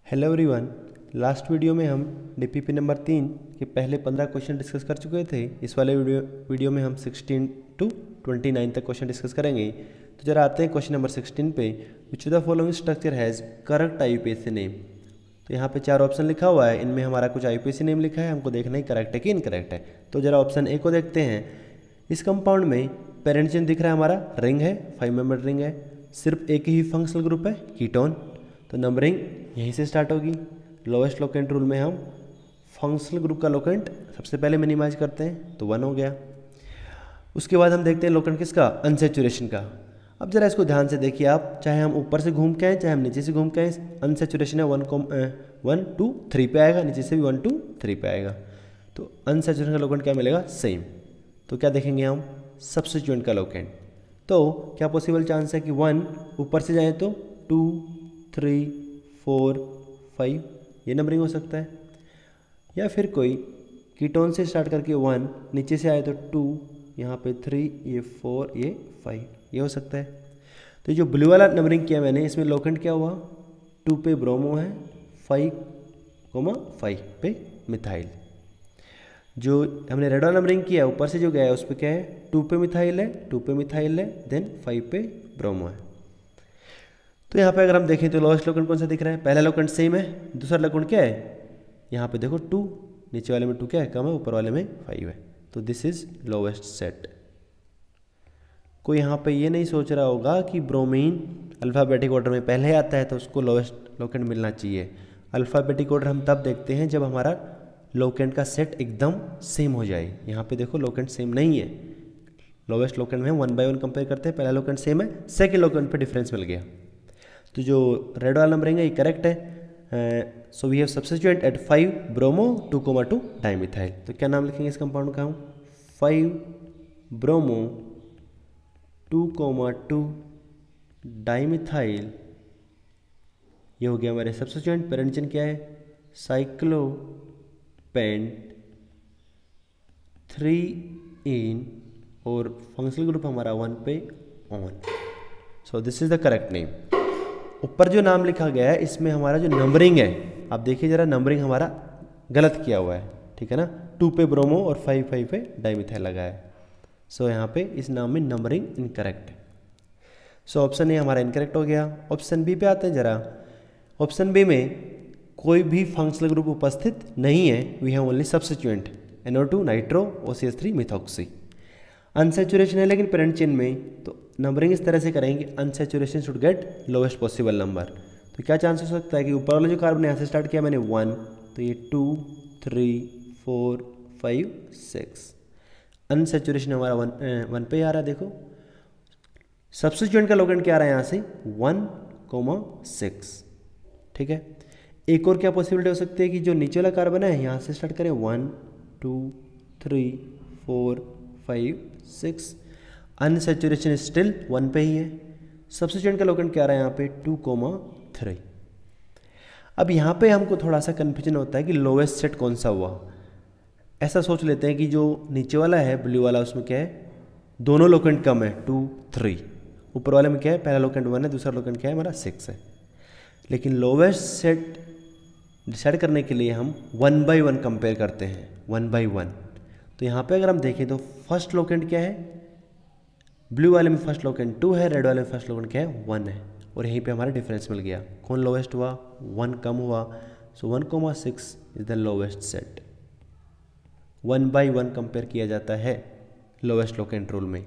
Hello everyone. Last video में हम DPP number 3 के पहले 15 क्वेश्चन डिस्कस कर चुके थे। इस वाले वीडियो में हम 16 टू 29 तक क्वेश्चन डिस्कस करेंगे। तो जरा आते हैं क्वेश्चन नंबर 16 पे। विच of the following structure has correct IUPAC name. तो यहाँ पे 4 ऑप्शन लिखा हुआ है, इनमें हमारा कुछ आईयूपीएसी नेम लिखा है, हमको देखना ही करेक्ट है कि इनकरेक्ट है। तो जरा ऑप्शन ए को देखते हैं। इस कंपाउंड में पेरेंट चेन दिख रहा है, हमारा रिंग है, 5 मेंबर रिंग है, सिर्फ एक ही फंक्शनल ग्रुप है कीटोन। तो नंबरिंग यहीं से स्टार्ट होगी। लोएस्ट लोकेंट रूल में हम फंक्शनल ग्रुप का लोकेंट सबसे पहले मिनिमाइज करते हैं, तो 1 हो गया। उसके बाद हम देखते हैं लोकेंट किसका, अनसेचुरेशन का। अब जरा इसको ध्यान से देखिए आप, चाहे हम ऊपर से घूम के आए चाहे हम नीचे से घूम के आए, अनसेचुरेशन है 1 2 3 पे आएगा, नीचे से भी 1 2 3 पे आएगा। तो अनसेचुरेशन का लोकेंट क्या मिलेगा, सेम। तो क्या देखेंगे हम, सब्स्टिट्यूएंट का लोकेंट। तो क्या पॉसिबल चांस है कि 1 ऊपर से जाए तो 2 3 4 5 ये नंबरिंग हो सकता है, या फिर कोई कीटोन से स्टार्ट करके 1 नीचे से आए तो 2, यहाँ पे 3, ये 4, ये 5 ये हो सकता है। तो जो ब्लू वाला नंबरिंग किया मैंने, इसमें लोकेंट क्या हुआ, 2 पे ब्रोमो है, 5 पे मिथाइल। जो हमने रेड वाला नंबरिंग किया ऊपर से जो गया है उस पर क्या है, 2 पे मिथाइल है, 2 पे मिथाइल है, देन 5 पे ब्रोमो है। तो यहाँ पे अगर हम देखें तो लोएस्ट लोकेंट कौन सा दिख रहा है, पहला लोकेंट सेम है, दूसरा लोकेंट क्या है, यहाँ पे देखो 2, नीचे वाले में 2 क्या है, कम है, ऊपर वाले में 5 है। तो दिस इज लोएस्ट सेट। कोई यहाँ पे ये नहीं सोच रहा होगा कि ब्रोमीन अल्फ़ाबेटिक ऑर्डर में पहले आता है तो उसको लोएस्ट लोकेंट मिलना चाहिए। अल्फ़ाबेटिक ऑर्डर हम तब देखते हैं जब हमारा लोकेंट का सेट एकदम सेम हो जाए। यहाँ पे देखो लोकेंट सेम नहीं है, लोएस्ट लोकेंट में 1 by 1 कंपेयर करते हैं, पहला लोकेंट सेम है, सेकेंड लोकेंट पे डिफरेंस मिल गया। तो जो रेड वाला नंबरिंग है ये करेक्ट है। So we have substituent at 5 bromo 2,2 dimethyl. तो क्या नाम लिखेंगे इस कंपाउंड का हम, 5 ब्रोमो 2,2 डाइमिथाइल। ये हो गया हमारे सब्स्टिट्यूएंट। पेरेंट चेन क्या है, साइक्लोपेंट 3 इन, और फंक्शनल ग्रुप हमारा 1 पे on. So this is the correct name. ऊपर जो नाम लिखा गया है इसमें हमारा जो नंबरिंग है, आप देखिए जरा, नंबरिंग हमारा गलत किया हुआ है, ठीक है ना। 2 पे ब्रोमो और 5 पे डाइमिथाइल लगा है। सो यहाँ पे इस नाम में नंबरिंग इनकरेक्ट है। सो ऑप्शन ए हमारा इनकरेक्ट हो गया। ऑप्शन बी पे आते हैं जरा। ऑप्शन बी में कोई भी फंक्शनल ग्रुप उपस्थित नहीं है, we have only substituent NO2 nitro OCH3 methoxy. Unsaturation है लेकिन पेरेंट चेन में, तो नंबरिंग इस तरह से करेंगे, unsaturation should get lowest possible number. तो क्या चांस हो सकता है कि ऊपर वाला जो कार्बन यहाँ से स्टार्ट किया मैंने 1, तो ये 2 3 4 5 6, अनसेचुरेशन हमारा 1 पे आ रहा है। देखो सब्स्टिट्यूएंट का लोकेंट क्या आ रहा है यहाँ से, 1,6, ठीक है। एक और क्या पॉसिबिलिटी हो सकती है कि जो नीचे वाला कार्बन है यहाँ से स्टार्ट करें 1 2 3 4 5 6, अनसेचुरेशन स्टिल 1 पे ही है। सब्स्टिट्यूएंट का लोकेंट क्या आ रहा है यहाँ पे, 2,3। अब यहाँ पे हमको थोड़ा सा कन्फ्यूजन होता है कि लोएस्ट सेट कौन सा हुआ। ऐसा सोच लेते हैं कि जो नीचे वाला है ब्लू वाला, उसमें क्या है, दोनों लोकेंट कम है 2 3, ऊपर वाले में क्या है, पहला लोकेंट 1 है, दूसरा लोकेंट क्या है हमारा 6 है। लेकिन लोएस्ट सेट डिसाइड करने के लिए हम 1 by 1 कंपेयर करते हैं, 1 by 1। तो यहाँ पे अगर हम देखें तो फर्स्ट लोकेंट क्या है, ब्लू वाले में फर्स्ट लोकेंट 2 है, रेड वाले में फर्स्ट लोकेंट क्या है 1 है, और यहीं पे हमारा डिफरेंस मिल गया। कौन लोवेस्ट हुआ, 1 कम हुआ। सो 1,6 is the lowest set. 1 by 1 compare किया जाता है लोवेस्ट लोकेंट रूल में।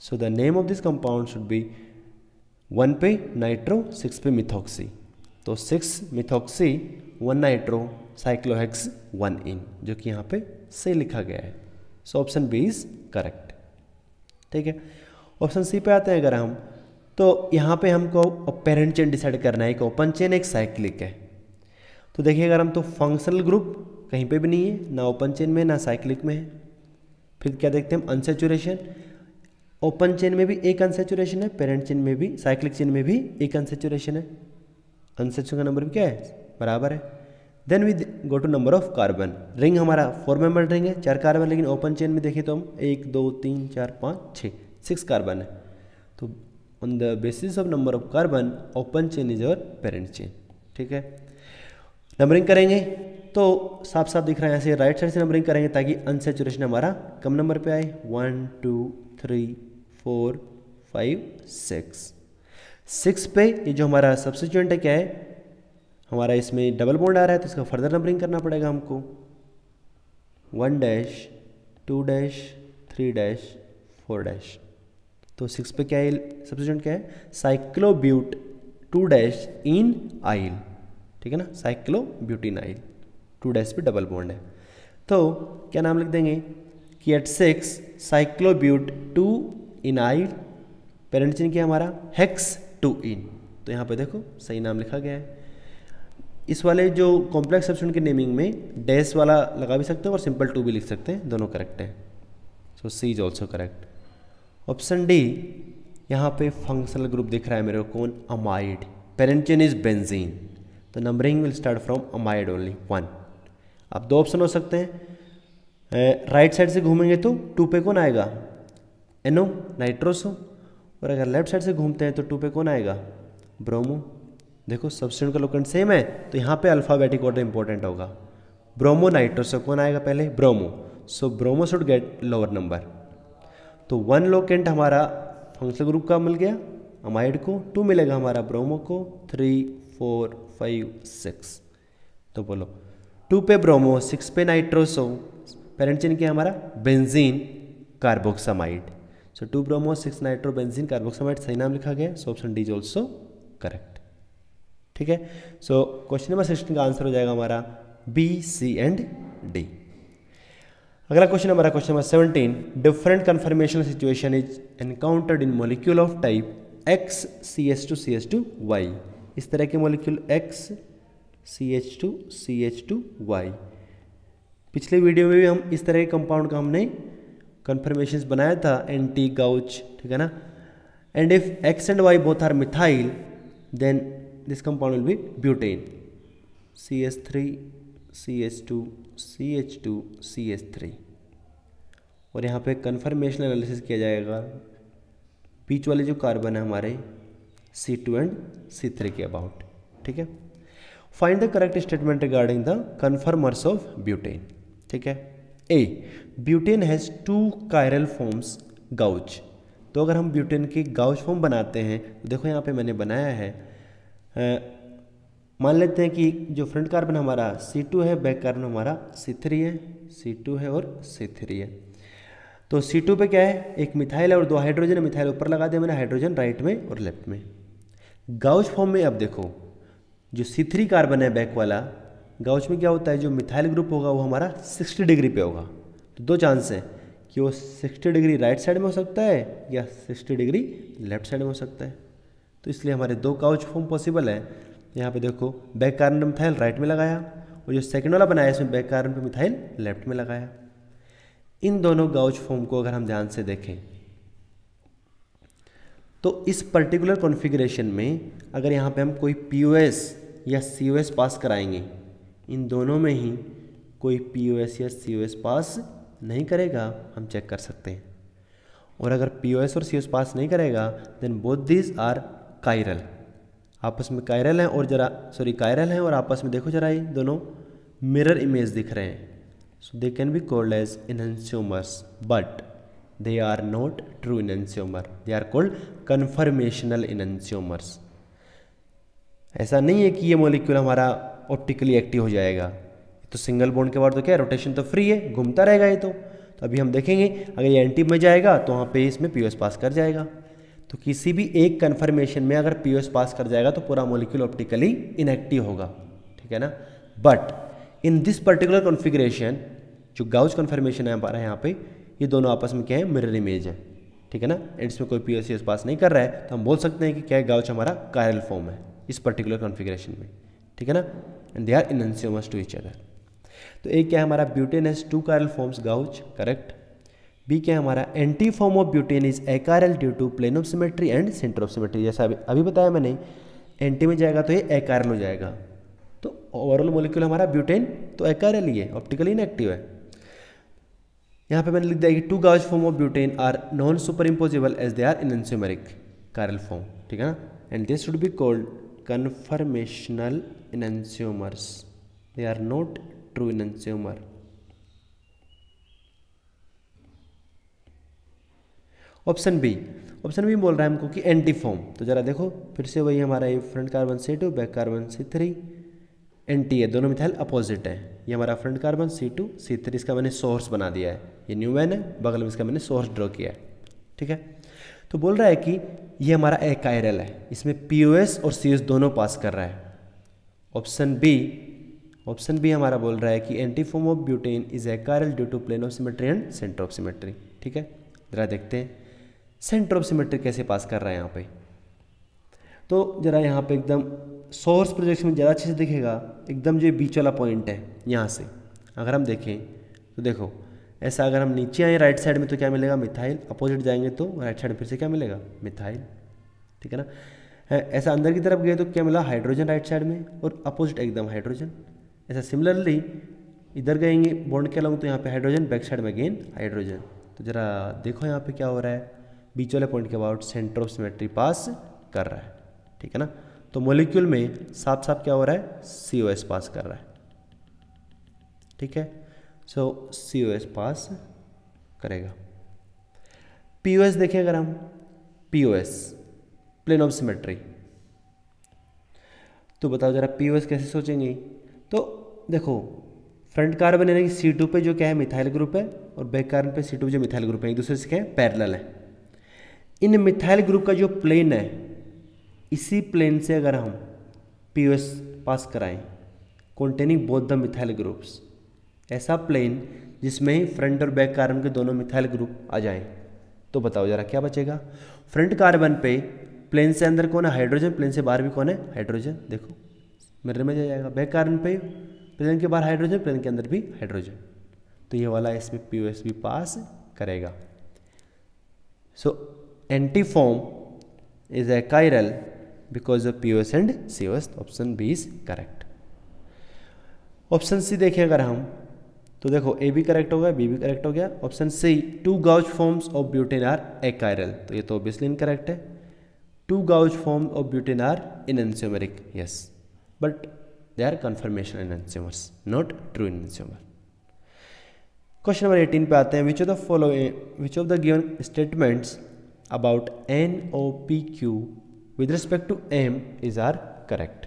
So the name of this compound should be 1 पे नाइट्रो 6 पे मिथॉक्सी। तो 6 मिथॉक्सी 1 नाइट्रो साइक्लोहेक्स 1 इन, जो कि यहाँ पे सही लिखा गया है। So option B is correct, ठीक है। ऑप्शन सी पे आते हैं अगर हम, तो यहाँ पे हमको पेरेंट चेन डिसाइड करना है, एक ओपन चेन एक साइक्लिक है। तो देखिए अगर हम, तो फंक्शनल ग्रुप कहीं पे भी नहीं है, ना ओपन चेन में ना साइक्लिक में है। फिर क्या देखते हैं हम, अनसेचुरेशन। ओपन चेन में भी एक अनसेचुरेशन है, पेरेंट चेन में भी, साइक्लिक चेन में भी एक अनसेचुरेशन है। अनसेचुरेशन का नंबर भी क्या है, बराबर है। Then we go to number of carbon. Ring हमारा 4 मेंबर रिंग है, 4 कार्बन, लेकिन ओपन चेन में देखें तो हम 1 2 3 4 5 6 कार्बन है। तो on the basis of number of carbon open chain is our parent chain, ठीक है। नंबरिंग करेंगे तो साफ साफ दिख रहा है, ऐसे राइट साइड से नंबरिंग करेंगे ताकि अनसेचुरेशन हमारा कम नंबर पे आए। 1 2 3 4 5 6 पे ये जो हमारा सब्स्टिट्यूएंट है क्या है, हमारा इसमें डबल बॉन्ड आ रहा है, तो इसका फर्दर नंबरिंग करना पड़ेगा हमको। 1 डैश 2 डैश 3 डैश 4 डैश। तो 6 पे क्या है, सब्स्टिट्यूएंट क्या है, साइक्लोब्यूट 2 डैश इन आइल, ठीक है ना, साइक्लोब्यूटिनाइल 2 डैश पे डबल बॉन्ड है। तो क्या नाम लिख देंगे कि एट 6 साइक्लोब्यूट 2 इनाइल, पेरेंट चेन क्या हमारा हेक्स 2 इन। तो यहाँ पे देखो सही नाम लिखा गया है। इस वाले जो कॉम्प्लेक्स सब्स्टिट्यूएंट की नेमिंग में डैश वाला लगा भी सकते हैं और सिंपल 2 भी लिख सकते हैं, दोनों करेक्ट है। So C is also correct. Option D, यहाँ पे फंक्शनल ग्रुप दिख रहा है मेरे को कौन, amide, parent chain is benzene, तो numbering will start from amide only 1। अब दो ऑप्शन हो सकते हैं, राइट साइड से घूमेंगे तो 2 पे कौन आएगा, एनो नाइट्रोसो, और अगर लेफ्ट साइड से घूमते हैं तो 2 पे कौन आएगा, ब्रोमो। देखो सब्स्टिट्यूएंट का लोकेंट सेम है तो यहाँ पे अल्फाबेटिक ऑर्डर इंपॉर्टेंट होगा। ब्रोमो नाइट्रोसो कौन आएगा पहले, bromo, so bromo should get lower number. तो 1 लोकेंट हमारा फंक्शनल ग्रुप का मिल गया अमाइड को, 2 मिलेगा हमारा ब्रोमो को, 3 4 5 6। तो बोलो 2 पे ब्रोमो 6 पे नाइट्रोसो, पेरेंट चेन क्या हमारा बेंजीन कार्बोक्सामाइड। सो 2 ब्रोमो 6 नाइट्रो बेंजीन कार्बोक्सामाइड, सही नाम लिखा गया। So option D is also correct, ठीक है। सो क्वेश्चन नंबर 16 का आंसर हो जाएगा हमारा बी, सी एंड डी। अगला क्वेश्चन हमारा question number 17, different conformational situation is encountered in molecule of type x CH2CH2Y। इस तरह के मॉलिक्यूल एक्स CH2CH2Y। पिछले वीडियो में भी हम इस तरह के कंपाउंड का हमने कन्फर्मेशंस बनाया था, एंटी गाउच, ठीक है ना। And if X and Y both are methyl then this compound will be butane, CH3 CH2 CH2 CH3। और यहाँ पे कन्फर्मेशन एनालिसिस किया जाएगा बीच वाले जो कार्बन है हमारे C2 एंड C3 के अबाउट, ठीक है। Find the correct statement regarding the conformers of butane, ठीक है। A, butane has 2 chiral forms gauche. तो अगर हम ब्यूटेन की गाउच फॉर्म बनाते हैं तो देखो यहाँ पे मैंने बनाया है, मान लेते हैं कि जो फ्रंट कार्बन हमारा C2 है, बैक कार्बन हमारा C3 है, C2 है और C3 है। तो C2 पे क्या है, एक मिथाइल है और 2 हाइड्रोजन है, मिथाइल ऊपर लगा दिया मैंने, हाइड्रोजन राइट में और लेफ्ट में। गाउच फॉर्म में अब देखो जो C3 कार्बन है बैक वाला, गाउच में क्या होता है, जो मिथाइल ग्रुप होगा वो हमारा 60 डिग्री पे होगा। तो 2 चांस है कि वो 60 डिग्री राइट साइड में हो सकता है या 60 डिग्री लेफ्ट साइड में हो सकता है। तो इसलिए हमारे 2 गाउच फॉर्म पॉसिबल है। यहाँ पे देखो बैक कार्बन पे मिथाइल राइट में लगाया और जो सेकंड वाला बनाया इसमें बैक कार्बन पे मिथाइल लेफ्ट में लगाया। इन दोनों गाउच फॉर्म को अगर हम ध्यान से देखें तो इस पर्टिकुलर कॉन्फ़िगरेशन में अगर यहाँ पे हम कोई POS या COS पास कराएंगे, इन दोनों में ही कोई POS या COS पास नहीं करेगा, हम चेक कर सकते हैं। और अगर POS और COS पास नहीं करेगा then both this are chiral, आपस में कायरल हैं और कायरल हैं और आपस में देखो जरा ये दोनों मिरर इमेज दिख रहे हैं। So they can be called as enantiomers but they are not true enantiomer, they are called conformational enantiomers। ऐसा नहीं है कि ये मॉलिक्यूल हमारा ऑप्टिकली एक्टिव हो जाएगा, तो सिंगल बॉन्ड के बाद तो क्या है, रोटेशन तो फ्री है, घूमता रहेगा ये। तो अभी हम देखेंगे अगर ये एंटी में जाएगा तो वहाँ पे इसमें POS पास कर जाएगा। तो किसी भी एक कन्फर्मेशन में अगर POS पास कर जाएगा तो पूरा मॉलिक्यूल ऑप्टिकली इनएक्टिव होगा, ठीक है ना। But in this particular configuration जो गाउच कन्फर्मेशन है हमारा, यहाँ पे ये दोनों आपस में क्या है, मिरर इमेज है, ठीक है ना। इसमें कोई POS पास नहीं कर रहा है तो हम बोल सकते हैं कि क्या है, गाउच हमारा कायरल फॉर्म है इस पर्टिकुलर कॉन्फ़िगरेशन में, ठीक है ना। And they are enantiomers to each other. तो एक क्या है हमारा, butane has 2 chiral forms gauche, correct. B क्या है हमारा, anti form of butane is achiral due to plane of symmetry and centre of symmetry. जैसा अभी बताया मैंने, एंटी में जाएगा तो ये एकायरल हो जाएगा। तो ओवरऑल मॉलिक्यूल हमारा ब्यूटेन तो एकायरल ही है, ऑप्टिकली इनएक्टिव है। यहाँ पे मैंने लिख दिया कि 2 gauche form of butane are non superimposable as they are enantiomeric chiral form, ठीक है ना। And this should be called conformational enantiomers. They are not true enantiomer. Option B बोल रहा है हमको कि एंटीफॉर्म। तो जरा देखो फिर से वही हमारा ये front carbon C2 back carbon C3 anti है, दोनों मिथाइल अपोजिट है। ये हमारा फ्रंट कार्बन C2 C3, इसका मैंने सोर्स बना दिया है, ये न्यूमैन है, बगल में इसका मैंने सोर्स ड्रॉ किया है, ठीक है। तो बोल रहा है कि ये हमारा एकायरल है, इसमें POS और CS दोनों पास कर रहा है। ऑप्शन बी हमारा बोल रहा है कि anti form of butane is achiral due to plane of symmetry and centre of symmetry, ठीक है। जरा देखते हैं सेंटर ऑफ सिमेट्री कैसे पास कर रहा है यहाँ पे। तो जरा यहाँ पे एकदम सोर्स प्रोजेक्शन में ज़्यादा अच्छे से दिखेगा, एकदम जो बीच वाला पॉइंट है यहाँ से अगर हम देखें तो देखो ऐसा, अगर हम नीचे आए राइट साइड में तो क्या मिलेगा, मिथाइल। अपोजिट जाएंगे तो राइट साइड में फिर से क्या मिलेगा, मिथाइल, ठीक है ना। ऐसा अंदर की तरफ गए तो क्या मिला, हाइड्रोजन राइट साइड में, और अपोजिट एकदम हाइड्रोजन। ऐसा सिमिलरली इधर गएंगे बॉन्ड के अलॉन्ग तो यहाँ पे हाइड्रोजन, बैक साइड में अगेन हाइड्रोजन। तो जरा देखो यहाँ पे क्या हो रहा है, बीच वाले पॉइंट के अबाउट सेंटर ऑफ सिमेट्री पास कर रहा है, ठीक है ना। तो मॉलिक्यूल में साफ साफ क्या हो रहा है, COS पास कर रहा है, ठीक है। सो COS पास करेगा। POS देखें अगर हम, POS प्लेन ऑफ सिमेट्री, तो बताओ जरा POS कैसे सोचेंगे। तो देखो फ्रंट कार्बन यानी कि C2 पे जो क्या है मिथाइल ग्रुप है, और बैक कार्बन पे C2 जो मिथाइल ग्रुप है, एक दूसरे से क्या है, पैरेलल है। इन मिथाइल ग्रुप का जो प्लेन है, इसी प्लेन से अगर हम POS पास कराएं containing both the methyl groups, ऐसा प्लेन जिसमें फ्रंट और बैक कार्बन के दोनों मिथाइल ग्रुप आ जाएं, तो बताओ जरा क्या बचेगा। फ्रंट कार्बन पे प्लेन से अंदर कौन है, हाइड्रोजन, प्लेन से बाहर भी कौन है, हाइड्रोजन, देखो मिरर में जाएगा। बैक कार्बन पे प्लेन के बाहर हाइड्रोजन, प्लेन के अंदर भी हाइड्रोजन, तो ये वाला इसमें POS भी पास करेगा। So antiform is a chiral because of POS and COS. Option B is correct. Option C देखें अगर हम तो देखो A भी करेक्ट हो गया, B भी करेक्ट हो गया। Option C, 2 gauge forms of butane are achiral, तो ये तो ऑब्वियसली इनकरेक्ट है। 2 gauge forms of butane are enantiomeric, yes, but they are conformational enantiomers, not true enantiomer. Question number 18 पे आते हैं। विच of the given statements about NOPQ with respect to M is are correct।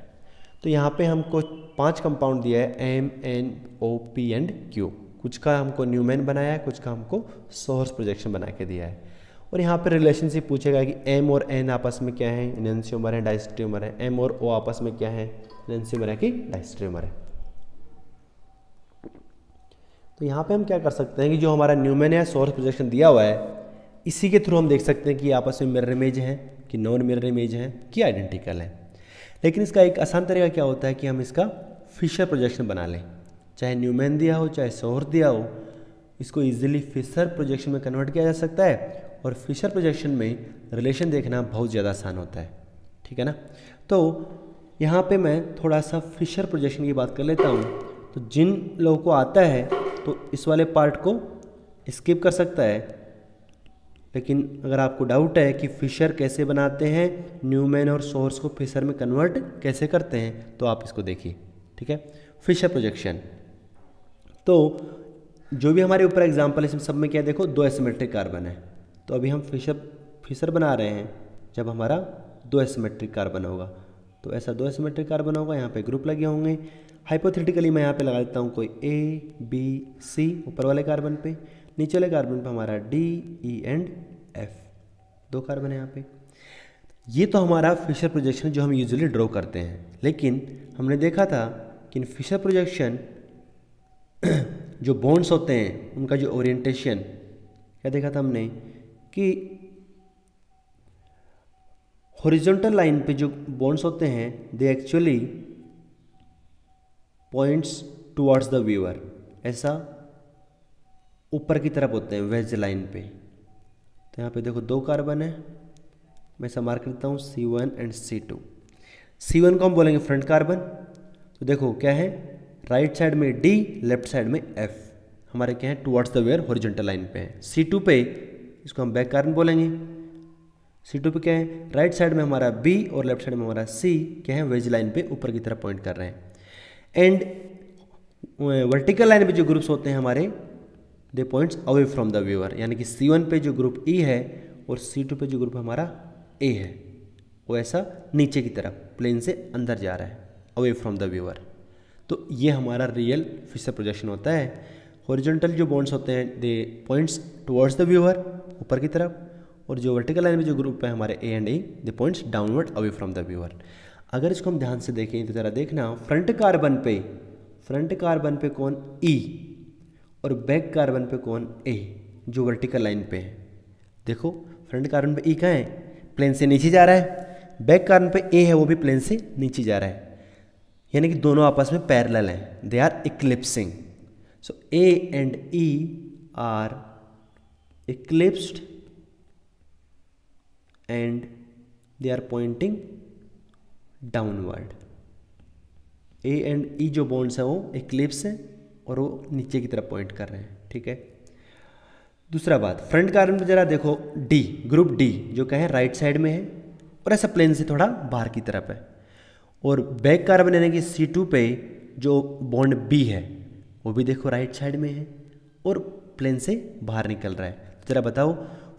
तो यहाँ पे हमको 5 compound दिया है M, N, O, P and Q। कुछ का हमको न्यूमैन बनाया है, कुछ का हमको सोर्स प्रोजेक्शन बना के दिया है। और यहाँ पे रिलेशनशिप पूछेगा कि M और N आपस में क्या है, एनेंशियोमर है, डायस्ट्रियोमर है। M और O आपस में क्या है, एनेंशियोमर है कि डायस्ट्रियोमर है। तो यहाँ पे हम क्या कर सकते हैं कि जो हमारा न्यूमैन या सोर्स प्रोजेक्शन दिया हुआ है, इसी के थ्रू हम देख सकते हैं कि आपस में मिरर इमेज है कि नॉन मिरर इमेज है कि आइडेंटिकल है। लेकिन इसका एक आसान तरीका क्या होता है कि हम इसका फिशर प्रोजेक्शन बना लें। चाहे न्यूमैन दिया हो, चाहे सोर्स दिया हो, इसको इजीली फिशर प्रोजेक्शन में कन्वर्ट किया जा सकता है। और फिशर प्रोजेक्शन में रिलेशन देखना बहुत ज़्यादा आसान होता है, ठीक है ना। तो यहाँ पे मैं थोड़ा सा फिशर प्रोजेक्शन की बात कर लेता हूँ। तो जिन लोगों को आता है तो इस वाले पार्ट को स्किप कर सकता है, लेकिन अगर आपको डाउट है कि फिशर कैसे बनाते हैं, न्यूमैन और सोर्स को फिशर में कन्वर्ट कैसे करते हैं, तो आप इसको देखिए, ठीक है। फिशर प्रोजेक्शन, तो जो भी हमारे ऊपर एग्जांपल है इसमें सब में क्या देखो 2 एसिमेट्रिक कार्बन है। तो अभी हम फिशर बना रहे हैं जब हमारा 2 एसिमेट्रिक कार्बन होगा। तो ऐसा 2 एसिमेट्रिक कार्बन होगा, यहाँ पे ग्रुप लगे होंगे। हाइपोथेटिकली मैं यहाँ पे लगा देता हूँ कोई A, B, C ऊपर वाले कार्बन पे, नीचे वाले कार्बन पे हमारा D, E and F, 2 carbon है यहाँ पे। ये तो हमारा फिशर प्रोजेक्शन जो हम यूजुअली ड्रॉ करते हैं। लेकिन हमने देखा था कि इन फिशर प्रोजेक्शन जो बॉन्ड्स होते हैं उनका जो ओरिएंटेशन क्या देखा था हमने कि हॉरिजॉन्टल लाइन पे जो बॉन्ड्स होते हैं they actually points towards the viewer, ऐसा ऊपर की तरफ होते हैं वेज लाइन पे। तो यहाँ पे देखो 2 कार्बन है, मैं ऐसा मार्क करता हूँ C1 एंड C2। C1 को हम बोलेंगे फ्रंट कार्बन। तो देखो क्या है, राइट साइड में D, लेफ्ट साइड में F, हमारे क्या है towards the where horizontal line पे है। C2 पे इसको हम बैक कार्बन बोलेंगे। C2 पे क्या है, राइट साइड में हमारा B और लेफ्ट साइड में हमारा C क्या है, वेज लाइन पे ऊपर की तरफ पॉइंट कर रहे हैं। एंड वर्टिकल लाइन पे जो ग्रुप्स होते हैं हमारे, they points away from the viewer, यानी कि C1 पे जो ग्रुप E है और C2 पे जो ग्रुप हमारा A है वो ऐसा नीचे की तरफ प्लेन से अंदर जा रहा है, अवे फ्रॉम द व्यूअर। तो ये हमारा रियल फिशर प्रोजेक्शन होता है। हॉरिजॉन्टल जो बॉन्ड्स होते हैं दे पॉइंट्स टुवर्ड्स द व्यूअर, ऊपर की तरफ, और जो वर्टिकल लाइन में जो ग्रुप है हमारे A and A, they points downward away from the viewer. अगर इसको हम ध्यान से देखें तो ज़रा देखना, फ्रंट कार्बन पे कौन ई और बैक कार्बन पे कौन ए, जो वर्टिकल लाइन पे है। देखो फ्रंट कार्बन पे ई कहाँ है, प्लेन से नीचे जा रहा है, बैक कार्बन पे ए है वो भी प्लेन से नीचे जा रहा है, यानी कि दोनों आपस में पैरेलल हैं, they are eclipsing. So A and E are eclipsed and they are pointing downward. A and E जो बॉन्ड्स है वो इक्लिप्स है और वो नीचे की तरफ पॉइंट कर रहे हैं, ठीक है। दूसरा बात, फ्रंट कार्बन पे जरा देखो डी, ग्रुप डी जो कहें राइट साइड में है और ऐसा प्लेन से थोड़ा बाहर की तरफ है, और बैक कार्बन यानी कि C2 पे जो बॉन्ड B है वो भी देखो राइट साइड में है और प्लेन से बाहर निकल रहा है। तो जरा बताओ,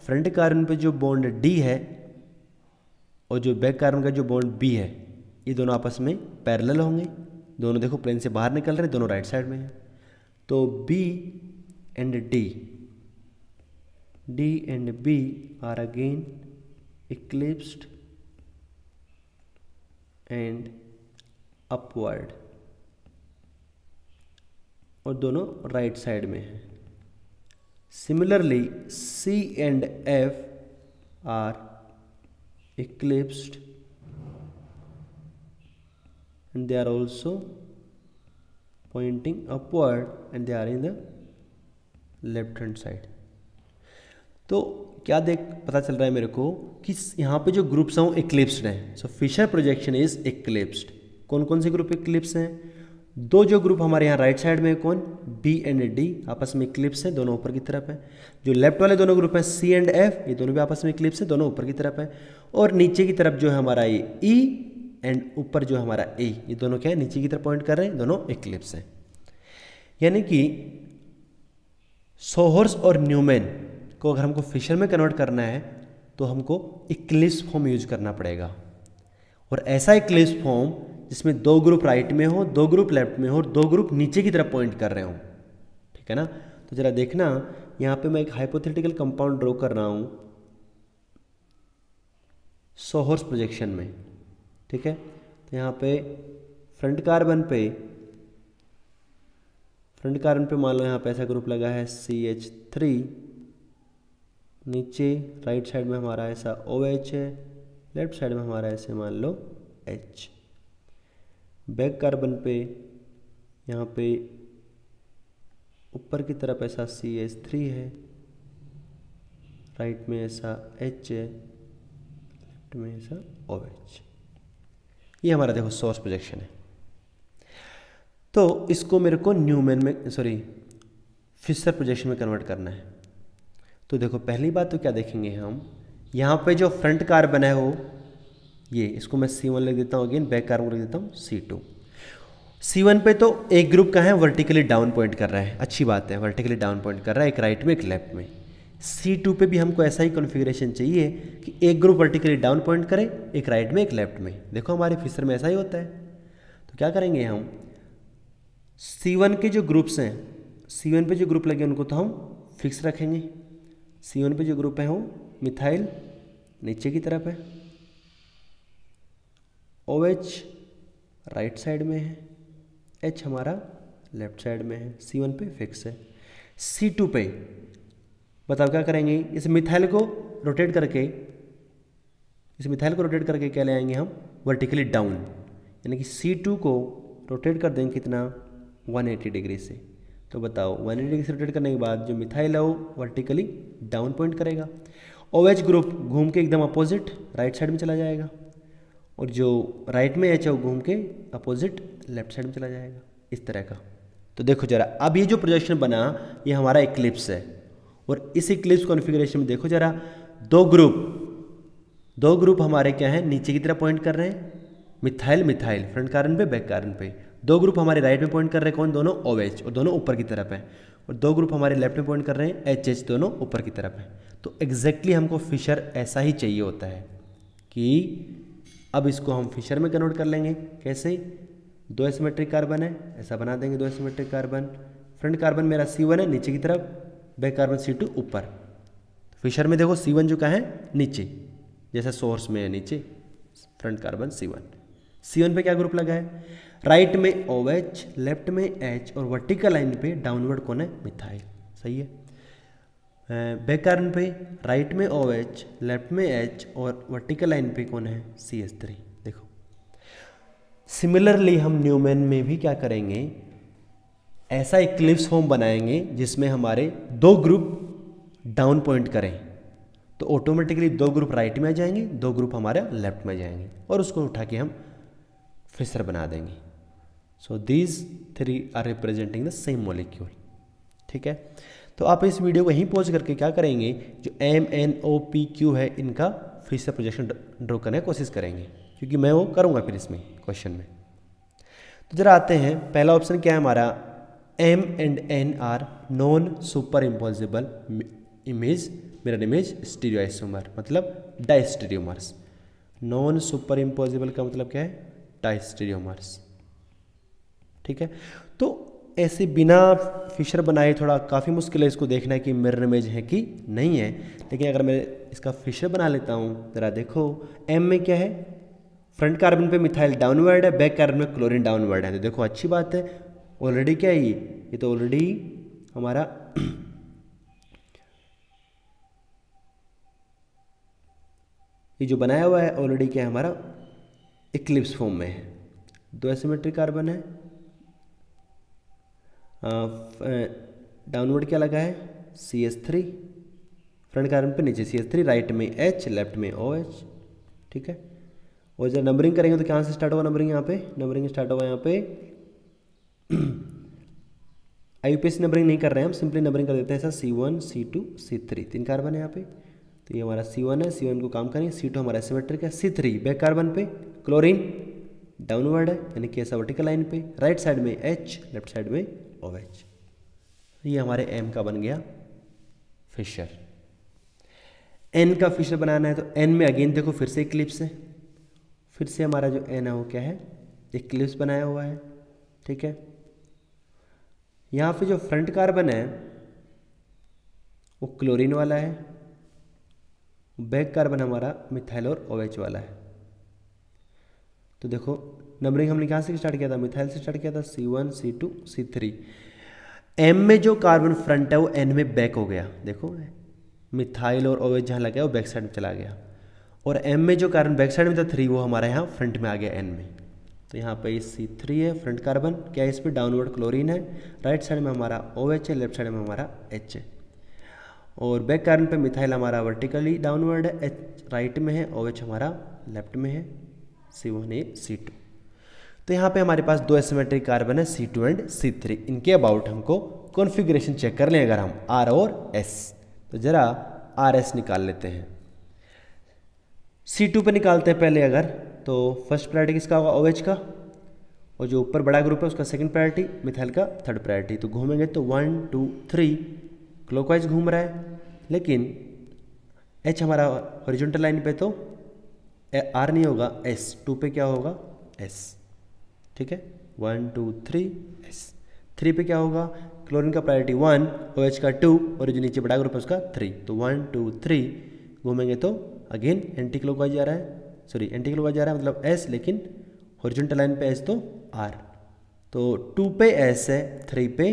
फ्रंट कार्बन पे जो बॉन्ड D है और जो बैक कार्बन का जो बॉन्ड B है, ये दोनों आपस में पैरेलल होंगे, दोनों देखो प्लेन से बाहर निकल रहे हैं, दोनों राइट साइड में है। तो B and B are again eclipsed and upward, और दोनों राइट साइड में है। Similarly C and F are eclipsed and they are also pointing upward and they are in the left hand side। तो क्या पता चल रहा है मेरे को कि यहाँ पे जो ग्रुप्स हैं वो इक्लिप्स्ड हैं। सो फिशर प्रोजेक्शन इज इक्लिप्स्ड। कौन कौन से ग्रुप इक्लिप्स हैं? दो जो ग्रुप हमारे यहाँ राइट साइड में कौन, बी एंड डी आपस में इक्लिप्स है, दोनों ऊपर की तरफ है। जो लेफ्ट वाले दोनों ग्रुप हैं सी एंड एफ, ये दोनों भी आपस में इक्लिप्स है, दोनों ऊपर की तरफ है। और नीचे की तरफ जो है हमारा ये ई एंड ऊपर जो हमारा ए, ये दोनों क्या है, नीचे की तरफ पॉइंट कर रहे हैं, दोनों इक्लिप्स हैं। यानी कि सोहर्स और न्यूमैन को अगर हमको फिशर में कन्वर्ट करना है तो हमको इक्लिप्स फॉर्म यूज करना पड़ेगा। और ऐसा इक्लिप्स फॉर्म जिसमें दो ग्रुप राइट में हो, दो ग्रुप लेफ्ट में हो और दो ग्रुप नीचे की तरफ पॉइंट कर रहे हो, ठीक है ना। तो जरा देखना, यहाँ पे मैं एक हाइपोथेटिकल कंपाउंड ड्रॉ कर रहा हूँ सोहर्स प्रोजेक्शन में, ठीक है। तो यहाँ पे फ्रंट कार्बन पे मान लो यहाँ पे ऐसा ग्रुप लगा है CH3, नीचे राइट साइड में हमारा ऐसा OH है, लेफ्ट साइड में हमारा ऐसे मान लो H। बैक कार्बन पे यहाँ पे ऊपर की तरफ ऐसा CH3 है, राइट में ऐसा H है, लेफ्ट में ऐसा OH। ये हमारा देखो सोर्स प्रोजेक्शन है। तो इसको मेरे को न्यूमैन में फिशर प्रोजेक्शन में कन्वर्ट करना है। तो देखो पहली बात तो क्या देखेंगे हम, यहाँ पे जो फ्रंट कार्बन है वो ये, इसको मैं C1 लिख देता हूँ, अगेन बैक कार्बन लिख देता हूँ C2। C1 पे तो एक ग्रुप का है वर्टिकली डाउन पॉइंट कर रहा है, अच्छी बात है, वर्टिकली डाउन पॉइंट कर रहा है, एक राइट में एक लेफ्ट में। C2 पे भी हमको ऐसा ही कॉन्फ़िगरेशन चाहिए कि एक ग्रुप वर्टिकली डाउन पॉइंट करे, एक राइट में एक लेफ्ट में। देखो हमारे फिशर में ऐसा ही होता है। तो क्या करेंगे हम, C1 के जो ग्रुप्स हैं, C1 पे जो ग्रुप लगे उनको तो हम फिक्स रखेंगे। C1 पे जो ग्रुप है वो मिथाइल नीचे की तरफ है, OH राइट साइड में है, H हमारा लेफ्ट साइड में है। C1 पे फिक्स है। C2 पे बताओ क्या करेंगे, इस मिथाइल को रोटेट करके क्या ले आएंगे हम, वर्टिकली डाउन, यानी कि C2 को रोटेट कर देंगे कितना, 180 डिग्री से। तो बताओ 180 डिग्री से रोटेट करने के बाद जो मिथाइल है वो वर्टिकली डाउन पॉइंट करेगा। OH ग्रुप घूम के एकदम अपोजिट राइट साइड में चला जाएगा, और जो राइट में H है वो घूम के अपोजिट लेफ्ट साइड में चला जाएगा, इस तरह का। तो देखो जरा, अब ये जो प्रोजेक्शन बना ये हमारा इक्लिप्स है, और इस इक्लिप्स कॉन्फ़िगरेशन में देखो जरा, दो ग्रुप दो ग्रुप हमारे क्या हैं, नीचे की तरफ पॉइंट कर रहे हैं, मिथाइल मिथाइल फ्रंट कार्बन पे बैक कार्बन पे। दो ग्रुप हमारे राइट में पॉइंट कर रहे हैं, कौन, दोनों OH, और दोनों ऊपर की तरफ हैं। और दो ग्रुप हमारे लेफ्ट में पॉइंट कर रहे हैं, HH, दोनों ऊपर की तरफ हैं। तो एग्जैक्टली हमको फिशर ऐसा ही चाहिए होता है कि अब इसको हम फिशर में कन्वर्ट कर लेंगे। कैसे, दो एसिमेट्रिक कार्बन है, ऐसा बना देंगे, दो एसिमेट्रिक कार्बन, फ्रंट कार्बन मेरा C1 है नीचे की तरफ, बैक कार्बन C2 ऊपर। फिशर में देखो C1 जो का है नीचे, जैसा सोर्स में है नीचे, फ्रंट कार्बन C1 पे क्या ग्रुप लगा है, राइट में OH, लेफ्ट में H, और वर्टिकल लाइन पे डाउनवर्ड कौन है, मिथाइल। सही है। बैक कार्बन पे राइट में OH, लेफ्ट में H, और वर्टिकल लाइन पे कौन है, CH3। देखो सिमिलरली हम न्यूमेन में भी क्या करेंगे, ऐसा इक्लिप्स फॉर्म बनाएंगे जिसमें हमारे दो ग्रुप डाउन पॉइंट करें, तो ऑटोमेटिकली दो ग्रुप राइट में आ जाएंगे, दो ग्रुप हमारे लेफ्ट में जाएंगे, और उसको उठा के हम फिशर बना देंगे। So these three are representing the same molecule. ठीक है, तो आप इस वीडियो को यहीं पॉज करके क्या करेंगे, जो MNOPQ है इनका फिशर प्रोजेक्शन ड्रॉ करने की कोशिश करेंगे, क्योंकि मैं वो करूँगा फिर इसमें क्वेश्चन में। तो जरा आते हैं, पहला ऑप्शन क्या है हमारा, M and N are non superimposable image mirror image stereoisomer, मतलब डाइस्टीरियोमर्स। नॉन सुपर इम्पोजिबल का मतलब क्या है, डाइस्टीरियोमर्स। ठीक है, तो ऐसे बिना फिशर बनाए थोड़ा काफ़ी मुश्किल है इसको देखना कि मिरर इमेज है कि नहीं है, लेकिन अगर मैं इसका फिशर बना लेता हूँ, ज़रा देखो, M में क्या है, फ्रंट कार्बन पे मिथाइल डाउनवर्ड है, बैक कार्बन में क्लोरीन डाउनवर्ड है, तो देखो अच्छी बात है, ऑलरेडी क्या है ये तो ऑलरेडी हमारा ये जो बनाया हुआ है ऑलरेडी क्या है, हमारा इक्लिप्स फॉर्म में है। दो एसिमेट्रिक कार्बन है, डाउनवर्ड क्या लगा है, CH3, फ्रंट कार्बन पे नीचे CH3, राइट में H, लेफ्ट में OH। ठीक है, और जब नंबरिंग करेंगे तो कहाँ से स्टार्ट होगा नंबरिंग, यहाँ पे नंबरिंग स्टार्ट होगा, यहाँ पे IUPAC नंबरिंग नहीं कर रहे हैं हम, सिंपली नंबरिंग कर देते हैं ऐसा, C1, C2, C3, तीन कार्बन है यहाँ पे, तो ये हमारा C1 है, C1 को काम करेंगे, C2 हमारा सिमेट्रिक है, C3 बैक कार्बन पे क्लोरीन डाउनवर्ड है, यानी कि ऐसा वर्टिकल लाइन पे, राइट साइड में H, लेफ्ट साइड में OH। ये हमारे M का बन गया फिशर। N का फिशर बनाना है तो N में अगेन देखो फिर से इक्लिप्स है, फिर से हमारा जो N है वो क्या है, इक्लिप्स बनाया हुआ है। ठीक है, यहाँ पे जो फ्रंट कार्बन है वो क्लोरीन वाला है, बैक कार्बन हमारा मिथाइल और OH वाला है। तो देखो नंबरिंग हमने कहाँ से स्टार्ट किया था, मिथाइल से स्टार्ट किया था, C1, C2, C3। M में जो कार्बन फ्रंट है वो N में बैक हो गया, देखो मिथाइल और OH जहाँ लगा है वो बैक साइड में चला गया, और M में जो कार्बन बैक साइड में था 3 वो हमारा यहाँ फ्रंट में आ गया N में। तो यहाँ पे C3 है, फ्रंट कार्बन क्या है, इस पर डाउनवर्ड क्लोरीन है, राइट साइड में हमारा OH है, लेफ्ट साइड में हमारा H है, और बैक कार्बन पे मिथाइल हमारा वर्टिकली डाउनवर्ड है, H राइट में है, OH हमारा लेफ्ट में है, C1 है, C2। तो यहाँ पे हमारे पास दो एसिमेट्रिक कार्बन है C2 एंड C3। इनके अबाउट हमको कॉन्फ़िगरेशन चेक कर लें अगर हम R और S, तो ज़रा RS निकाल लेते हैं। C2 पे निकालते हैं पहले अगर, तो फर्स्ट प्रायोरिटी किसका होगा, OH का, और जो ऊपर बड़ा ग्रुप है उसका सेकंड प्रायोरिटी, मिथाइल का थर्ड प्रायोरिटी। तो घूमेंगे तो 1 2 3 क्लॉकवाइज घूम रहा है, लेकिन H हमारा हॉरिजॉन्टल लाइन पे तो R नहीं होगा, S 2 पे क्या होगा, S। ठीक है, 1 2 3 S। 3 पे क्या होगा, क्लोरीन का प्रायोरिटी 1, OH का 2, और जो नीचे बड़ा ग्रुप है उसका 3। तो 1 2 3 घूमेंगे तो अगेन एंटी क्लॉकवाइज जा रहा है, सॉरी एंटी क्लॉकवाइज जा रहा है मतलब S, लेकिन हॉरिजॉन्टल लाइन पे S तो R। तो 2 पे S है, 3 पे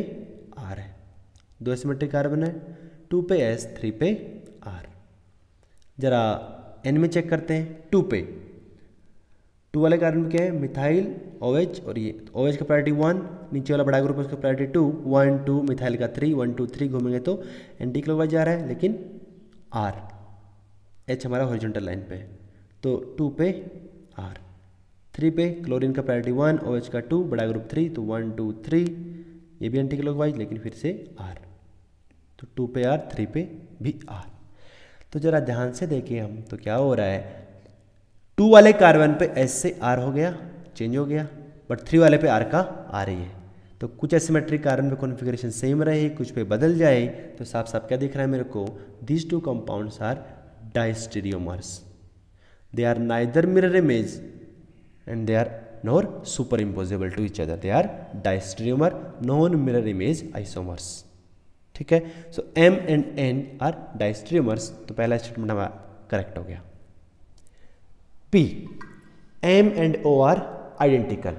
R है, दो एसिमेट्रिक कार्बन है, 2 पे S, 3 पे R। जरा N में चेक करते हैं, 2 पे, 2 वाले कार्बन क्या है, मिथाइल OH, और ये OH का प्रायोरिटी 1, नीचे वाला बड़ा ग्रुप है उसका प्रायोरिटी 2, 1 2, मिथाइल का 3, 1 2 3 घूमेंगे तो एंटी क्लॉकवाइज जा रहा है, लेकिन R, H हमारा हॉरिजॉन्टल लाइन पे है, तो 2 पे R। 3 पे क्लोरीन का प्रायोरिटी 1, OH का 2, बड़ा ग्रुप 3, तो 1 2 3, ये भी एंटी क्लॉकवाइज लेकिन फिर से R, तो 2 पे R, 3 पे भी R। तो ज़रा ध्यान से देखिए हम, तो क्या हो रहा है 2 वाले कार्बन पे S से R हो गया, चेंज हो गया, बट 3 वाले पे R का R ही है। तो कुछ एसिमेट्रिक कार्बन पे कॉन्फ़िगरेशन सेम रहे, कुछ पे बदल जाए, तो साफ साफ क्या दिख रहा है मेरे को, these 2 compounds are diastereomers, they are neither mirror image and they are nor superimposable to each other, they are diastereomer non mirror image isomers। ठीक है, so M and N are diastereomers, तो पहला स्टेटमेंट हमारा correct हो गया। P, M and O are identical.